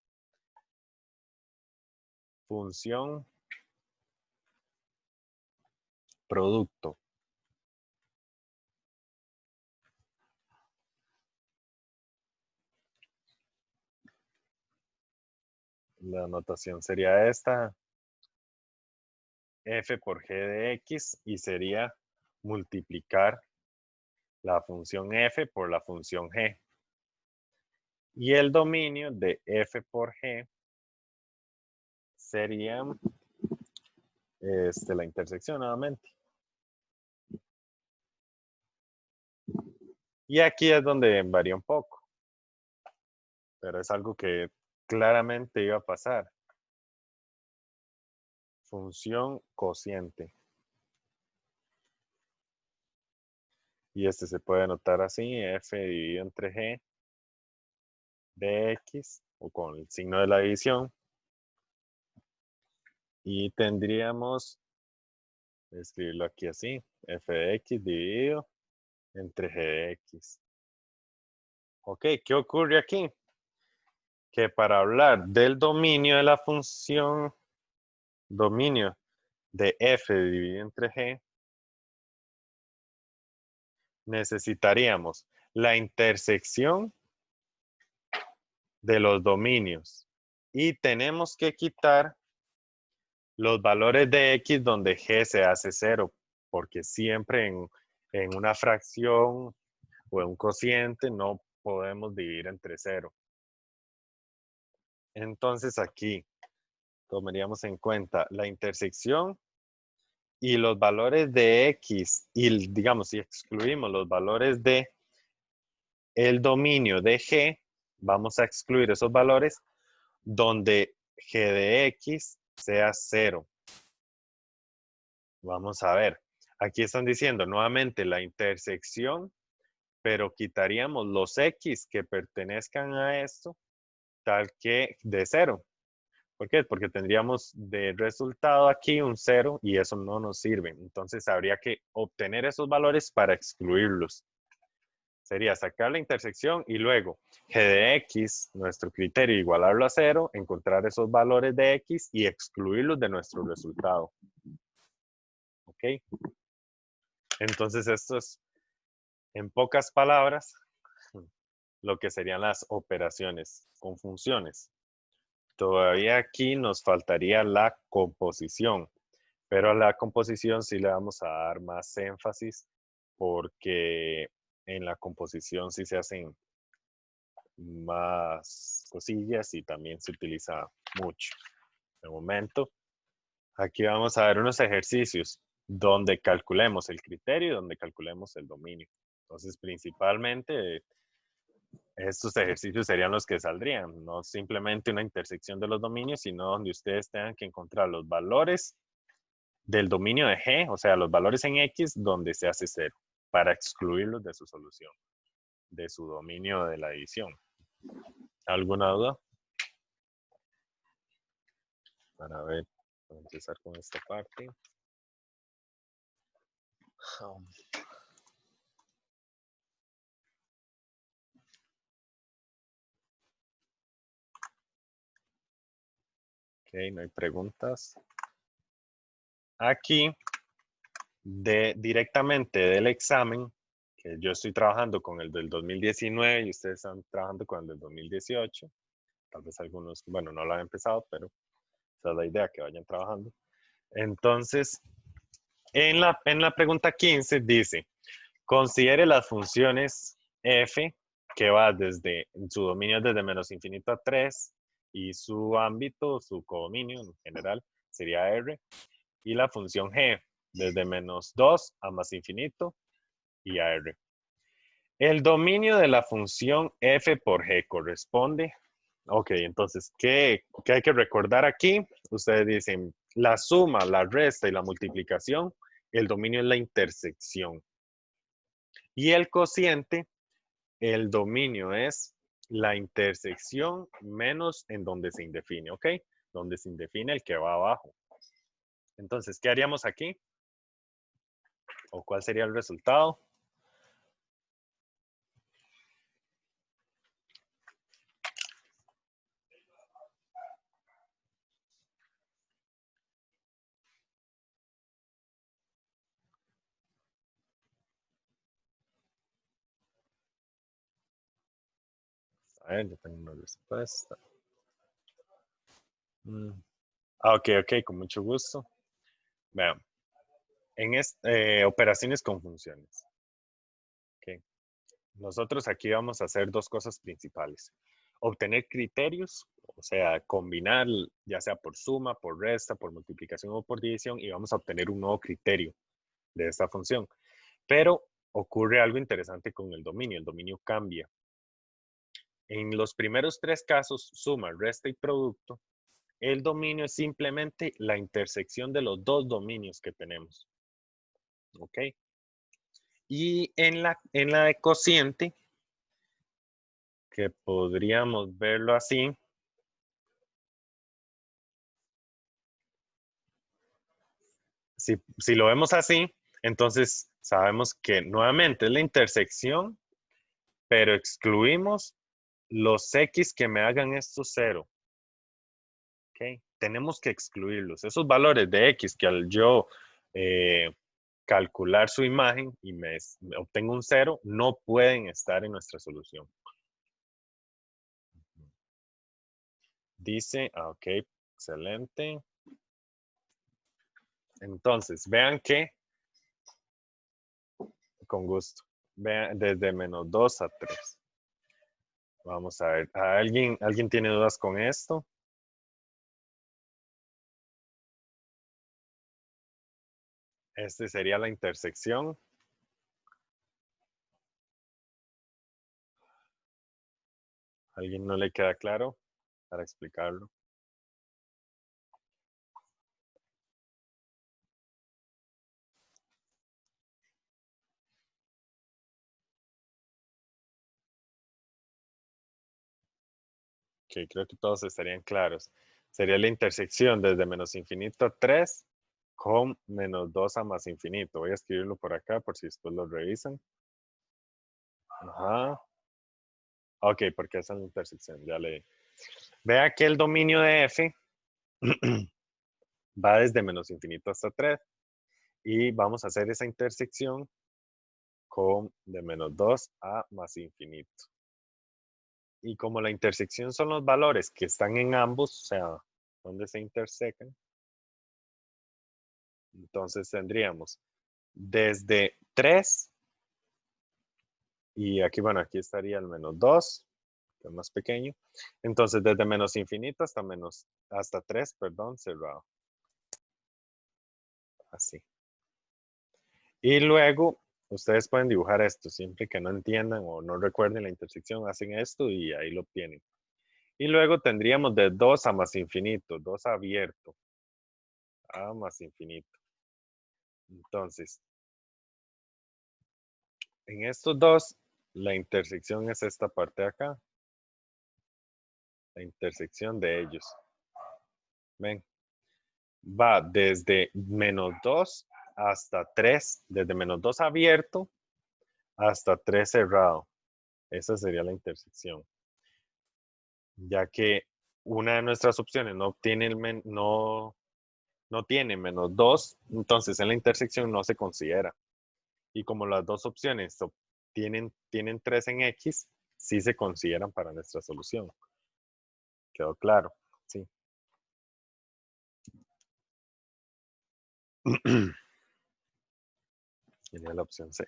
Función producto. La notación sería esta. F por g de x y sería multiplicar la función f por la función g. Y el dominio de f por g sería la intersección nuevamente. Y aquí es donde varía un poco. Pero es algo que claramente iba a pasar. Función cociente. Y se puede anotar así, f dividido entre g de x, o con el signo de la división. Y tendríamos, escribirlo aquí así, f de x dividido entre g de x. Ok, ¿qué ocurre aquí? Que para hablar del dominio de la función, dominio de f dividido entre g, necesitaríamos la intersección de los dominios. Y tenemos que quitar los valores de x donde g se hace 0, porque siempre en una fracción o en un cociente no podemos dividir entre 0. Entonces aquí tomaríamos en cuenta la intersección y los valores de X, y digamos, si excluimos los valores de el dominio de G, vamos a excluir esos valores donde G de X sea 0. Vamos a ver. Aquí están diciendo nuevamente la intersección, pero quitaríamos los X que pertenezcan a esto, tal que de 0. ¿Por qué? Porque tendríamos de resultado aquí un 0 y eso no nos sirve. Entonces habría que obtener esos valores para excluirlos. Sería sacar la intersección y luego G de X, nuestro criterio, igualarlo a 0, encontrar esos valores de X y excluirlos de nuestro resultado. ¿Ok? Entonces esto es, en pocas palabras, lo que serían las operaciones con funciones. Todavía aquí nos faltaría la composición, pero a la composición sí le vamos a dar más énfasis porque en la composición sí se hacen más cosillas y también se utiliza mucho. De momento, aquí vamos a ver unos ejercicios donde calculemos el criterio y donde calculemos el dominio. Entonces, principalmente, estos ejercicios serían los que saldrían, no simplemente una intersección de los dominios, sino donde ustedes tengan que encontrar los valores del dominio de G, o sea, los valores en X donde se hace 0, para excluirlos de su solución, de su dominio de la división. ¿Alguna duda? Para ver, vamos a empezar con esta parte. Ok, no hay preguntas. Aquí, directamente del examen, que yo estoy trabajando con el del 2019 y ustedes están trabajando con el del 2018. Tal vez algunos, bueno, no lo han empezado, pero esa es la idea, que vayan trabajando. Entonces, en la pregunta 15 dice, considere las funciones f, que va desde, su dominio desde menos infinito a 3, y su ámbito, su codominio en general, sería r, y la función g, desde menos 2 a más infinito y a r. El dominio de la función f por g corresponde. Ok, entonces, ¿qué hay que recordar aquí? Ustedes dicen, la suma, la resta y la multiplicación, el dominio es la intersección. Y el cociente, el dominio es la intersección menos en donde se indefine, ¿ok? Donde se indefine el que va abajo. Entonces, ¿qué haríamos aquí? ¿O cuál sería el resultado? A ver, yo tengo una respuesta. Ok, con mucho gusto. Vean, en operaciones con funciones. Okay. Nosotros aquí vamos a hacer dos cosas principales. Obtener criterios, o sea, combinar ya sea por suma, por resta, por multiplicación o por división, y vamos a obtener un nuevo criterio de esta función. Pero ocurre algo interesante con el dominio cambia. En los primeros tres casos, suma, resta y producto, el dominio es simplemente la intersección de los dos dominios que tenemos. ¿Ok? Y en la de cociente, que podríamos verlo así, si lo vemos así, entonces sabemos que nuevamente es la intersección, pero excluimos los X que me hagan estos 0. ¿Ok? Tenemos que excluirlos. Esos valores de X que al yo calcular su imagen y me obtengo un 0, no pueden estar en nuestra solución. Dice, ok, excelente. Entonces, vean que, con gusto, vean desde menos 2 a 3. Vamos a ver. ¿Alguien tiene dudas con esto? Este sería la intersección. ¿Alguien no le queda claro para explicarlo? Ok, creo que todos estarían claros. Sería la intersección desde menos infinito a 3 con menos 2 a más infinito. Voy a escribirlo por acá por si después lo revisan. Ajá. Ok, porque esa es la intersección, ya leí. Vea que el dominio de f va desde menos infinito hasta 3 y vamos a hacer esa intersección con de menos 2 a más infinito. Y como la intersección son los valores que están en ambos, o sea, donde se intersecan, entonces tendríamos desde 3 y aquí, bueno, aquí estaría el menos 2, que es más pequeño. Entonces, desde menos infinito hasta 3, perdón, cerrado. Así. Y luego, ustedes pueden dibujar esto, siempre que no entiendan o no recuerden la intersección, hacen esto y ahí lo obtienen. Y luego tendríamos de 2 a más infinito, 2 abierto a más infinito. Entonces, en estos dos, la intersección es esta parte de acá. La intersección de ellos. Ven. Va desde menos 2 hasta 3, desde menos 2 abierto hasta 3 cerrado. Esa sería la intersección. Ya que una de nuestras opciones no obtiene no tiene menos 2, entonces en la intersección no se considera. Y como las dos opciones tienen 3 en X, sí se consideran para nuestra solución. ¿Quedó claro? Sí. Sería la opción C.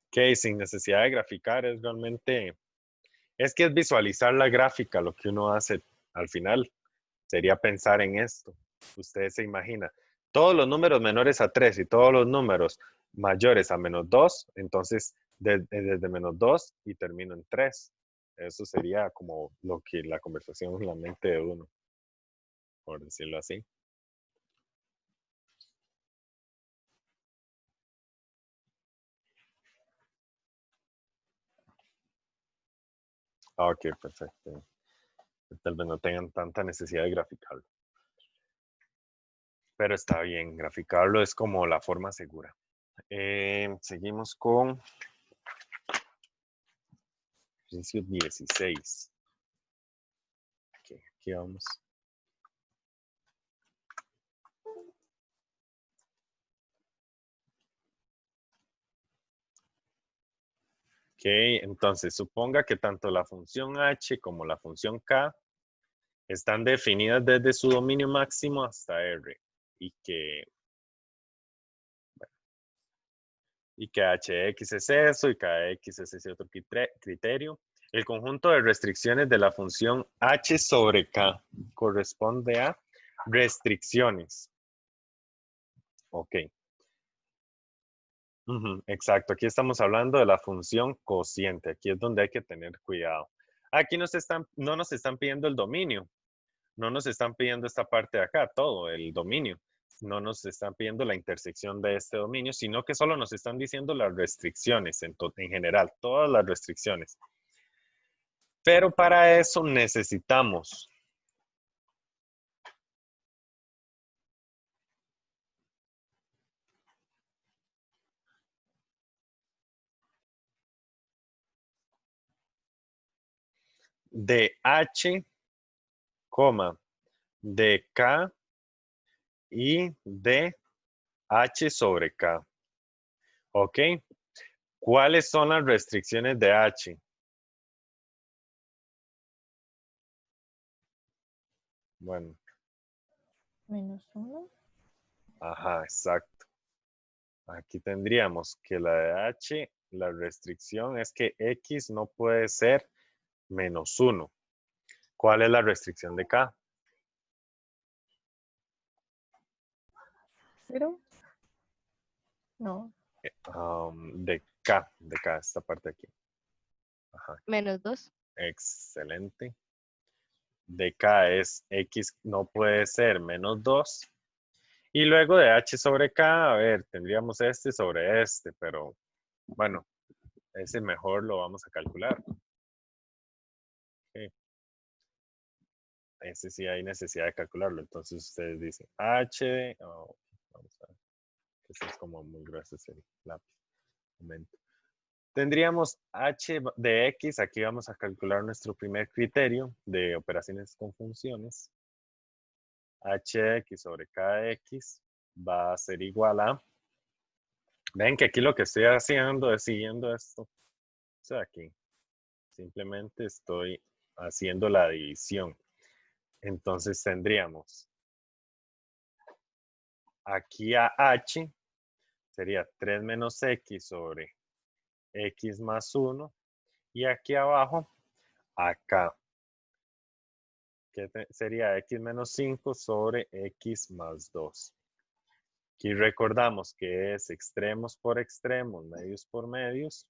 Ok, sin necesidad de graficar, es que es visualizar la gráfica, lo que uno hace al final. Sería pensar en esto. Ustedes se imaginan, todos los números menores a 3 y todos los números mayores a menos 2, entonces desde menos 2 y termino en 3. Eso sería como lo que la conversación en la mente de uno, por decirlo así. Ok, perfecto. Tal vez no tengan tanta necesidad de graficarlo. Pero está bien, graficarlo es como la forma segura. Seguimos con ejercicio 16. Okay, aquí vamos. Ok, entonces suponga que tanto la función h como la función k están definidas desde su dominio máximo hasta R y que hx es eso y kx es ese otro criterio. El conjunto de restricciones de la función h sobre k corresponde a restricciones. Ok. Exacto, aquí estamos hablando de la función cociente. Aquí es donde hay que tener cuidado. Aquí no nos están pidiendo el dominio, no nos están pidiendo esta parte de acá, todo el dominio. No nos están pidiendo la intersección de este dominio, sino que solo nos están diciendo las restricciones en general, todas las restricciones. Pero para eso necesitamos de h, de k y de h sobre k. ¿Ok? ¿Cuáles son las restricciones de h? Bueno, -1. ajá, exacto. Aquí tendríamos que la de h la restricción es que X no puede ser menos 1. ¿Cuál es la restricción de K? ¿Cero? No. De K, esta parte de aquí. Ajá, Menos 2. excelente. De K es X no puede ser menos 2. Y luego de H sobre K, a ver, tendríamos este sobre este, pero bueno, ese mejor lo vamos a calcular. Ok. Ese sí hay necesidad de calcularlo. Entonces ustedes dicen H, vamos a ver, este es como muy grueso ese lápiz. Un momento. Tendríamos H de X, aquí vamos a calcular nuestro primer criterio de operaciones con funciones. Hx sobre Kx va a ser igual a, ven que aquí lo que estoy haciendo es siguiendo esto. O sea, aquí simplemente estoy haciendo la división. Entonces tendríamos aquí a H sería 3 menos X sobre X más 1. Y aquí abajo, acá, que sería X menos 5 sobre X más 2. Aquí recordamos que es extremos por extremos, medios por medios.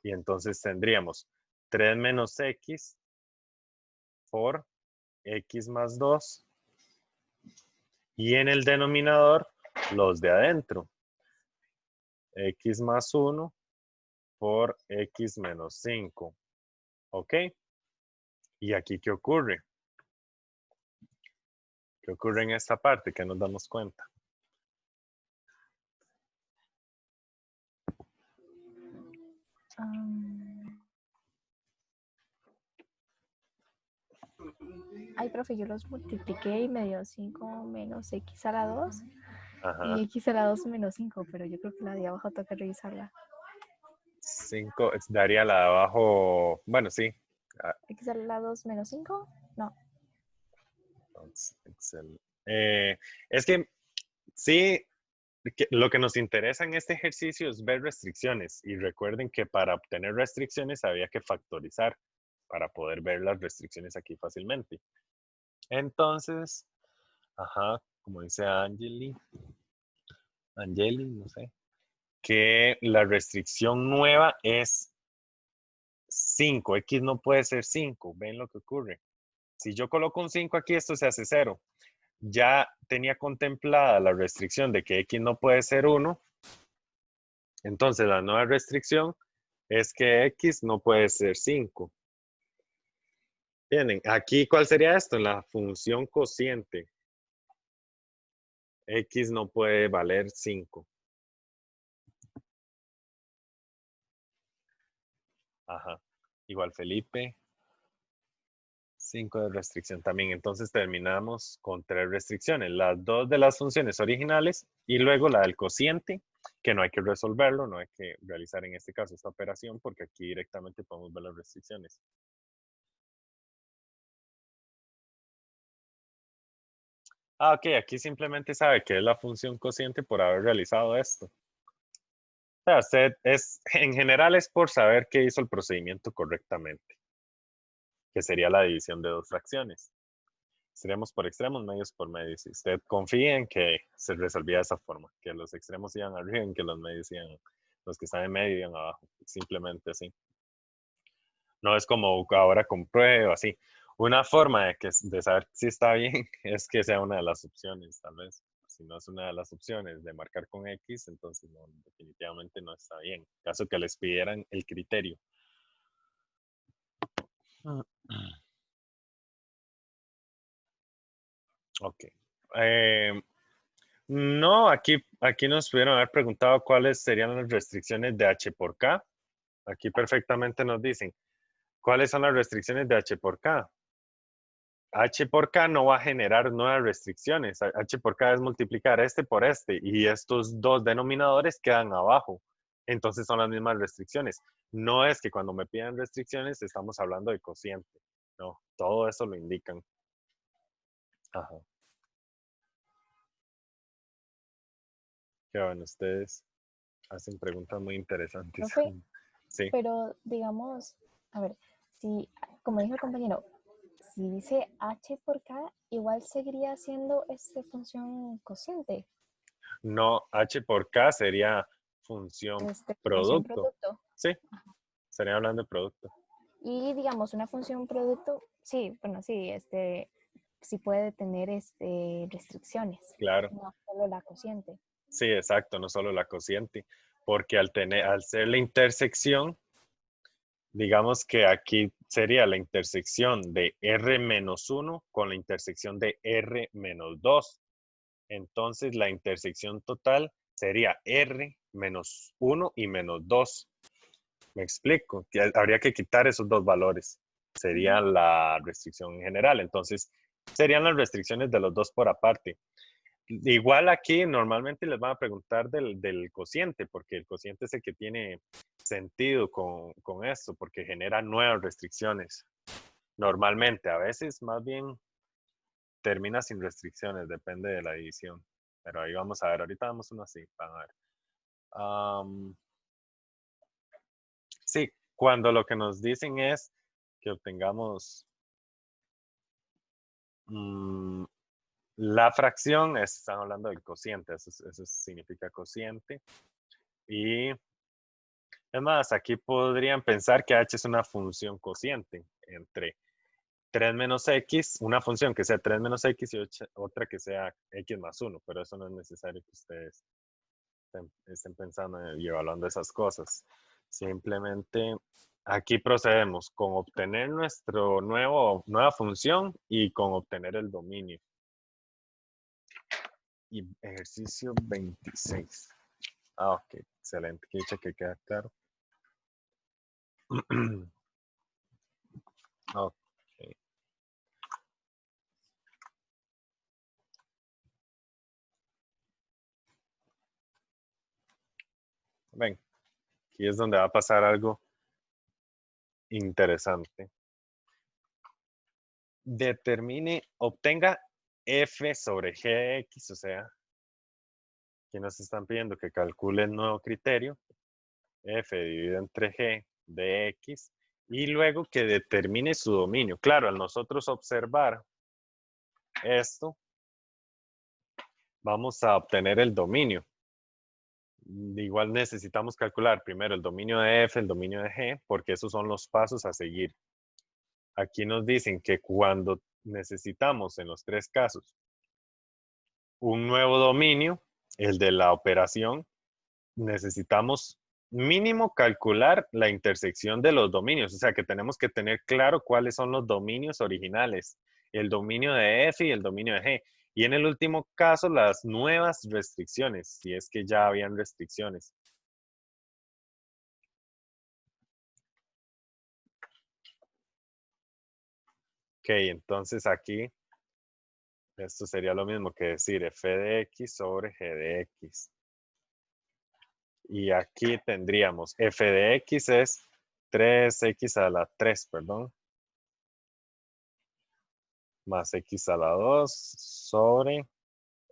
Y entonces tendríamos 3 menos X por X más 2. Y en el denominador, los de adentro. X más 1 por X menos 5. ¿Ok? ¿Y aquí qué ocurre? ¿Qué ocurre en esta parte? Que nos damos cuenta. Ay, profe, yo los multipliqué y me dio 5 menos x a la 2 Ajá. y x a la 2 menos 5, pero yo creo que la de abajo toca revisarla. 5 daría la de abajo. Bueno, sí. ¿X a la 2 menos 5? No. Es que sí, lo que nos interesa en este ejercicio es ver restricciones. Y recuerden que para obtener restricciones había que factorizar para poder ver las restricciones aquí fácilmente. Entonces, ajá, como dice Angeli, no sé, que la restricción nueva es 5. X no puede ser 5. ¿Ven lo que ocurre? Si yo coloco un 5 aquí, esto se hace 0. Ya tenía contemplada la restricción de que X no puede ser 1. Entonces, la nueva restricción es que X no puede ser 5. Tienen, aquí, ¿cuál sería esto? En la función cociente. X no puede valer 5. Ajá. Igual Felipe. 5 de restricción también. Entonces terminamos con 3 restricciones. Las 2 de las funciones originales y luego la del cociente, que no hay que resolverlo, no hay que realizar en este caso esta operación porque aquí directamente podemos ver las restricciones. Ok, aquí simplemente sabe que es la función cociente por haber realizado esto. O sea, usted en general es por saber que hizo el procedimiento correctamente, que sería la división de dos fracciones. Extremos por extremos, medios por medios. Si usted confía en que se resolvía de esa forma, que los extremos iban arriba y que los medios iban, los que están en medio iban abajo. Simplemente así. No es como ahora con prueba, así. Una forma de saber si está bien es que sea una de las opciones, tal vez. Si no es una de las opciones de marcar con X, entonces no, definitivamente no está bien. Caso que les pidieran el criterio. Ok. No, aquí nos pudieron haber preguntado cuáles serían las restricciones de H por K. Aquí perfectamente nos dicen, ¿cuáles son las restricciones de H por K? H por K no va a generar nuevas restricciones. H por K es multiplicar este por este y estos dos denominadores quedan abajo. Entonces son las mismas restricciones. No es que cuando me pidan restricciones estamos hablando de cociente. No, todo eso lo indican. Ajá. ¿Qué van ustedes? Hacen preguntas muy interesantes. Profe, Sí. pero digamos, a ver, si, como dijo el compañero, si dice h por k, igual seguiría siendo función cociente, No, H por K sería función función producto. producto. Sí, estaría hablando de producto. Y digamos, una función producto, sí, bueno, sí, sí puede tener restricciones, Claro. no solo la cociente. Sí, exacto, no solo la cociente. Porque al ser la intersección, digamos que aquí sería la intersección de R-1 con la intersección de R-2. Entonces la intersección total sería R-1 y -2. Me explico, que habría que quitar esos dos valores. Sería la restricción en general. Entonces, serían las restricciones de los dos por aparte. Igual aquí normalmente les van a preguntar del cociente, porque el cociente es el que tiene sentido con esto, porque genera nuevas restricciones. Normalmente, a veces más bien termina sin restricciones, depende de la división. Pero ahí vamos a ver, ahorita damos uno así, van a ver. Sí, cuando lo que nos dicen es que obtengamos la fracción, están hablando del cociente, eso significa cociente. Y es más, aquí podrían pensar que h es una función cociente entre 3 menos x, una función que sea 3 menos x y otra que sea x más 1, pero eso no es necesario que ustedes estén pensando y evaluando esas cosas. Simplemente aquí procedemos con obtener nueva función y con obtener el dominio. Y ejercicio 26. Ah, ok, excelente. Que dicha que queda claro. Ok. Ven, aquí es donde va a pasar algo interesante. Obtenga f sobre g de x, o sea, que nos están pidiendo que calcule el nuevo criterio, f dividido entre g de x, y luego que determine su dominio. Claro, al nosotros observar esto, vamos a obtener el dominio. Igual necesitamos calcular primero el dominio de f, el dominio de g, porque esos son los pasos a seguir. Aquí nos dicen que cuando necesitamos en los tres casos un nuevo dominio, el de la operación, necesitamos mínimo calcular la intersección de los dominios, o sea que tenemos que tener claro cuáles son los dominios originales, el dominio de f y el dominio de g. Y en el último caso, las nuevas restricciones, si es que ya habían restricciones. Ok, entonces aquí, esto sería lo mismo que decir f de x sobre g de x. Y aquí tendríamos f de x es 3x a la 3, perdón. Más x a la 2 sobre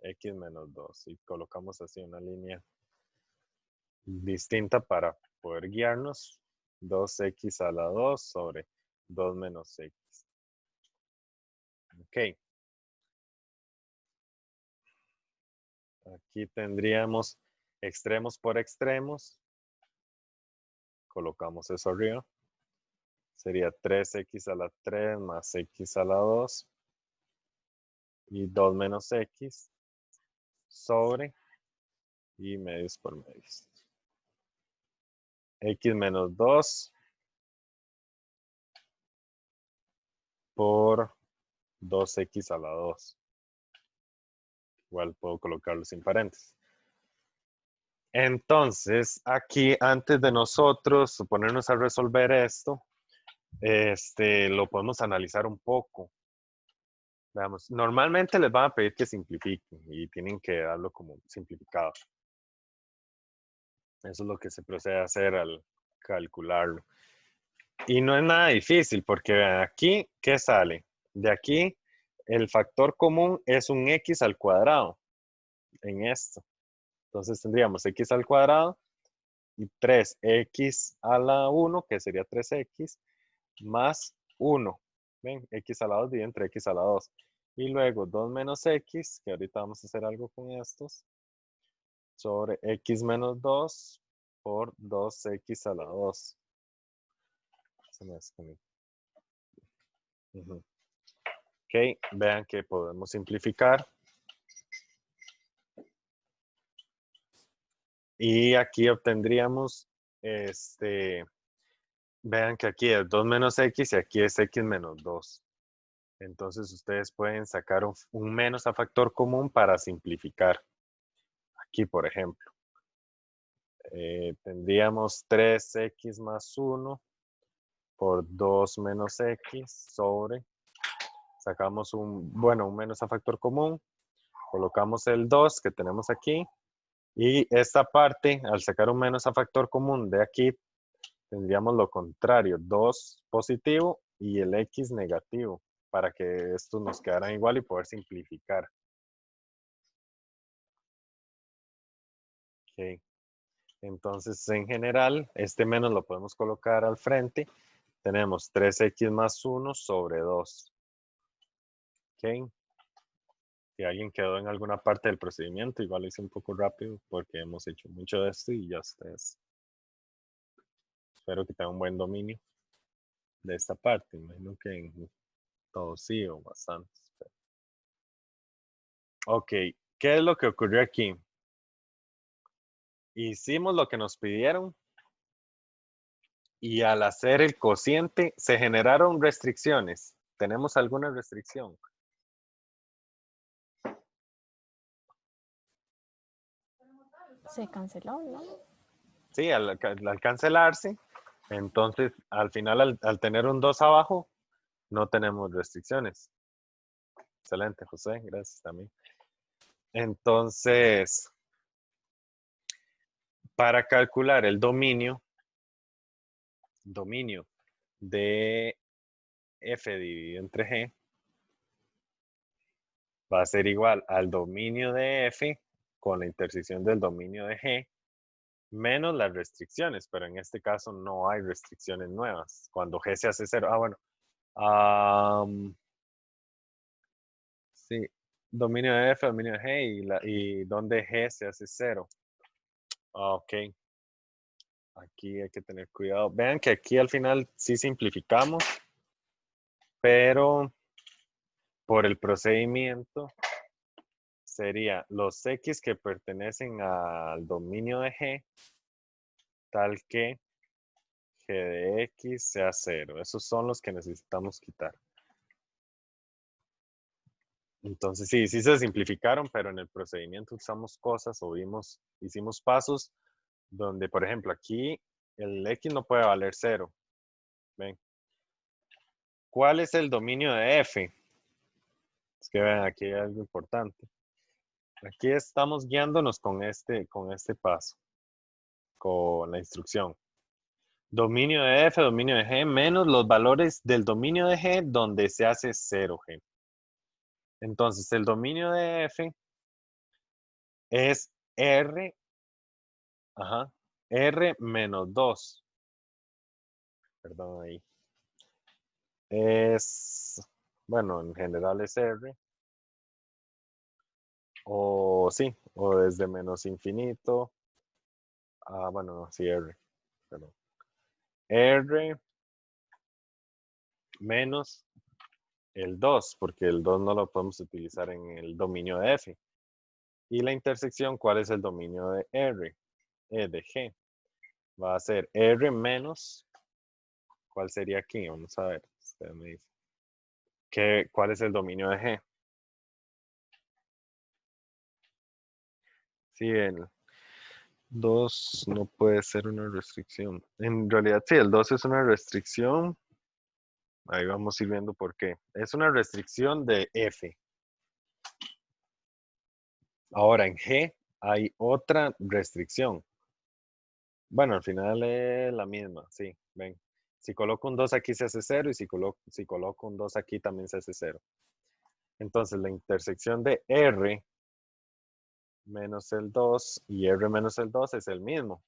x menos 2. Y colocamos así una línea distinta para poder guiarnos. 2x a la 2 sobre 2 menos x. Ok. Aquí tendríamos extremos por extremos. Colocamos eso arriba. Sería 3x a la 3 más x a la 2. Y 2 menos x sobre y medios por medios. X menos 2 por 2x a la 2. Igual puedo colocarlo sin paréntesis. Entonces, aquí antes de nosotros ponernos a resolver esto, lo podemos analizar un poco. Veamos, normalmente les van a pedir que simplifiquen y tienen que darlo como simplificado. Eso es lo que se procede a hacer al calcularlo. Y no es nada difícil porque vean aquí, ¿qué sale? De aquí, el factor común es un x al cuadrado en esto. Entonces tendríamos x al cuadrado y 3x a la 1, que sería 3x, más 1. ¿Ven? X a la 2 divide entre x a la 2. Y luego 2 menos x, que ahorita vamos a hacer algo con estos, sobre x menos 2 por 2x a la 2. Se me desconectó. Ok, vean que podemos simplificar. Y aquí obtendríamos, vean que aquí es 2 menos x y aquí es x menos 2. Entonces ustedes pueden sacar un menos a factor común para simplificar. Aquí, por ejemplo, tendríamos 3x más 1 por 2 menos x sobre, sacamos un menos a factor común, colocamos el 2 que tenemos aquí, y esta parte, al sacar un menos a factor común de aquí, tendríamos lo contrario, 2 positivo y el x negativo, para que estos nos quedaran igual y poder simplificar. Ok. Entonces, en general, este menos lo podemos colocar al frente. Tenemos 3x más 1 sobre 2. Ok. Si alguien quedó en alguna parte del procedimiento, igual lo hice un poco rápido porque hemos hecho mucho de esto y ya ustedes. Espero que tengan un buen dominio de esta parte. Imagino que en todo sí o bastantes. Ok, ¿qué es lo que ocurrió aquí? Hicimos lo que nos pidieron y al hacer el cociente se generaron restricciones. ¿Tenemos alguna restricción? Se canceló, ¿no? Sí, al cancelarse, entonces al final al tener un 2 abajo, no tenemos restricciones. Excelente, José, gracias también. Entonces, para calcular el dominio de f dividido entre g, va a ser igual al dominio de f con la intersección del dominio de g menos las restricciones, pero en este caso no hay restricciones nuevas. Cuando g se hace 0, sí, dominio de f, dominio de g y donde g se hace 0. Ok. Aquí hay que tener cuidado. Vean que aquí al final sí simplificamos, pero por el procedimiento sería los x que pertenecen al dominio de g, tal que g de x sea 0. Esos son los que necesitamos quitar. Entonces sí se simplificaron, pero en el procedimiento usamos cosas o hicimos pasos donde, por ejemplo, aquí el x no puede valer 0. ¿Ven? ¿Cuál es el dominio de f? Es que vean, aquí hay algo importante. Aquí estamos guiándonos con este paso, con la instrucción. Dominio de f, dominio de g, menos los valores del dominio de g donde se hace 0g. Entonces, el dominio de f es r, r menos 2. Perdón ahí. Bueno, en general es r. O sí, o desde menos infinito. Bueno, sí, r. Perdón. R menos el 2, porque el 2 no lo podemos utilizar en el dominio de f. Y la intersección, ¿cuál es el dominio de r? De g. Va a ser r menos, ¿cuál sería aquí? Vamos a ver, usted me dice. ¿Cuál es el dominio de g? Sí, el 2 no puede ser una restricción. En realidad, sí, el 2 es una restricción. Ahí vamos a ir viendo por qué. Es una restricción de f. Ahora, en g hay otra restricción. Bueno, al final es la misma, sí, ven. Si coloco un 2 aquí se hace 0 y si coloco un 2 aquí también se hace 0. Entonces la intersección de R menos el 2 y R menos el 2 es el mismo.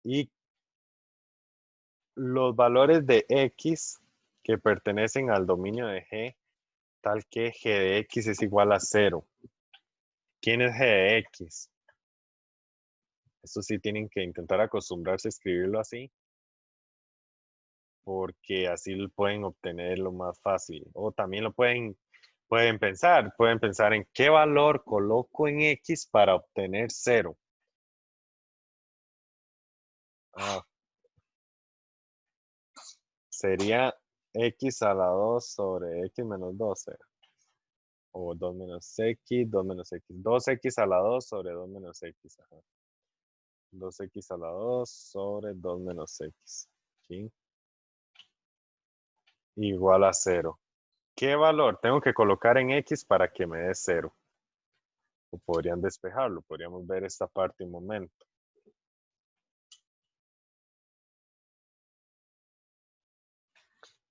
y los valores de x que pertenecen al dominio de G, tal que G de x es igual a 0. ¿Quién es G de x? Eso sí tienen que intentar acostumbrarse a escribirlo así, porque así lo pueden obtener lo más fácil. O también lo pueden pensar en qué valor coloco en x para obtener 0. Ah, sería x a la 2 sobre x menos 12. O 2 menos x, 2 menos x. 2x a la 2 sobre 2 menos x. Ajá. 2x a la 2 sobre 2 menos x. ¿Sí? Igual a 0. ¿Qué valor tengo que colocar en x para que me dé 0? O podrían despejarlo. Podríamos ver esta parte un momento.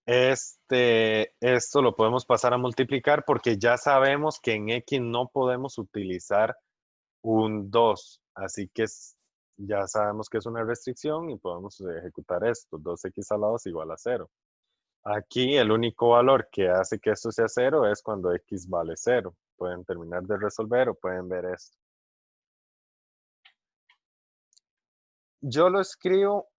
Esto lo podemos pasar a multiplicar porque ya sabemos que en x no podemos utilizar un 2. Así que ya sabemos que es una restricción y podemos ejecutar esto. 2x a la 2 igual a 0. Aquí el único valor que hace que esto sea 0 es cuando x vale 0. Pueden terminar de resolver o pueden ver esto. Yo lo escribo,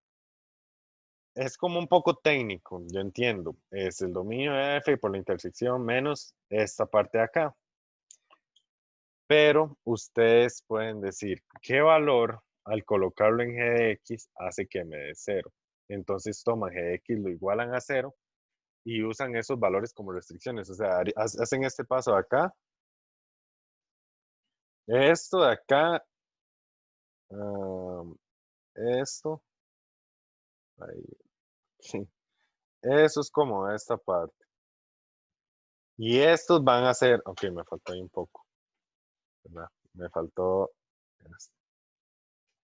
es como un poco técnico, yo entiendo. Es el dominio de f por la intersección menos esta parte de acá. Pero ustedes pueden decir qué valor al colocarlo en g de x hace que me dé 0. Entonces toman g de x, lo igualan a 0 y usan esos valores como restricciones. O sea, hacen este paso de acá. Esto de acá. Esto. Ahí. Sí. Eso es como esta parte. Y estos van a ser. Ok, me faltó ahí un poco. ¿Verdad? Me faltó esto.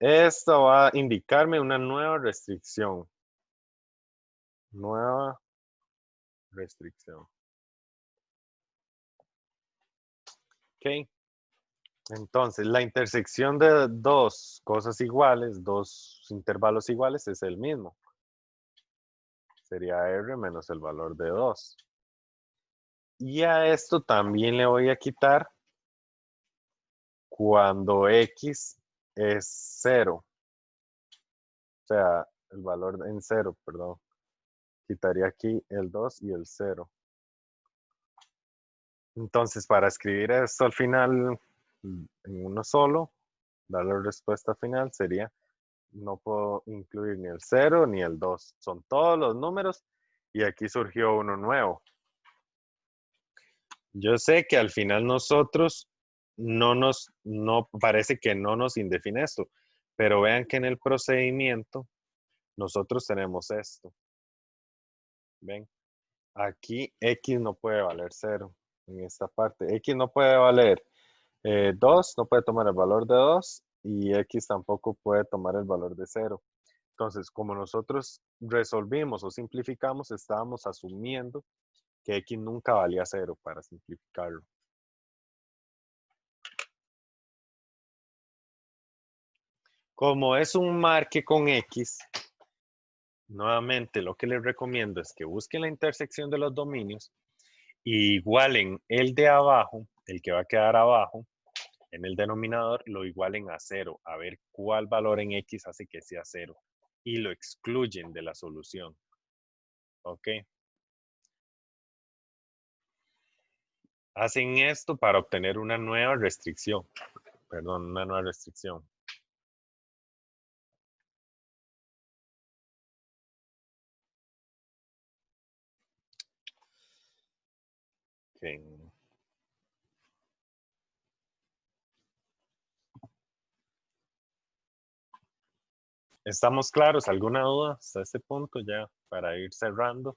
Esto va a indicarme una nueva restricción. Nueva restricción. Ok. Entonces, la intersección de dos cosas iguales, dos intervalos iguales, es el mismo. Sería R menos el valor de 2. Y a esto también le voy a quitar cuando X es 0. O sea, el valor en 0, perdón. Quitaría aquí el 2 y el 0. Entonces, para escribir esto al final en uno solo, dar la respuesta final sería, no puedo incluir ni el 0 ni el 2. Son todos los números y aquí surgió uno nuevo. Yo sé que al final nosotros no parece que no nos indefine esto, pero vean que en el procedimiento nosotros tenemos esto. ¿Ven? Aquí X no puede valer 0 en esta parte. X no puede valer 2, no puede tomar el valor de 2 y X tampoco puede tomar el valor de 0. Entonces, como nosotros resolvimos o simplificamos, estábamos asumiendo que X nunca valía 0 para simplificarlo. Como es un marque con X, nuevamente lo que les recomiendo es que busquen la intersección de los dominios y igualen el de abajo, el que va a quedar abajo, en el denominador, lo igualen a 0, a ver cuál valor en X hace que sea 0 y lo excluyen de la solución. ¿Ok? Hacen esto para obtener una nueva restricción. Perdón, una nueva restricción. Okay. ¿Estamos claros? ¿Alguna duda hasta este punto ya para ir cerrando?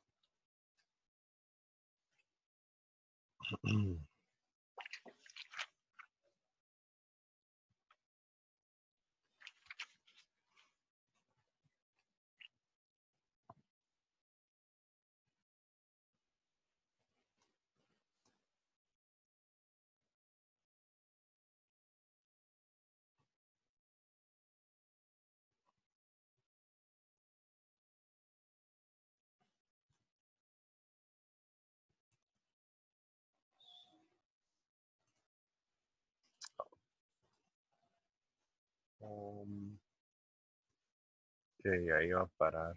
Ok, ahí va a parar.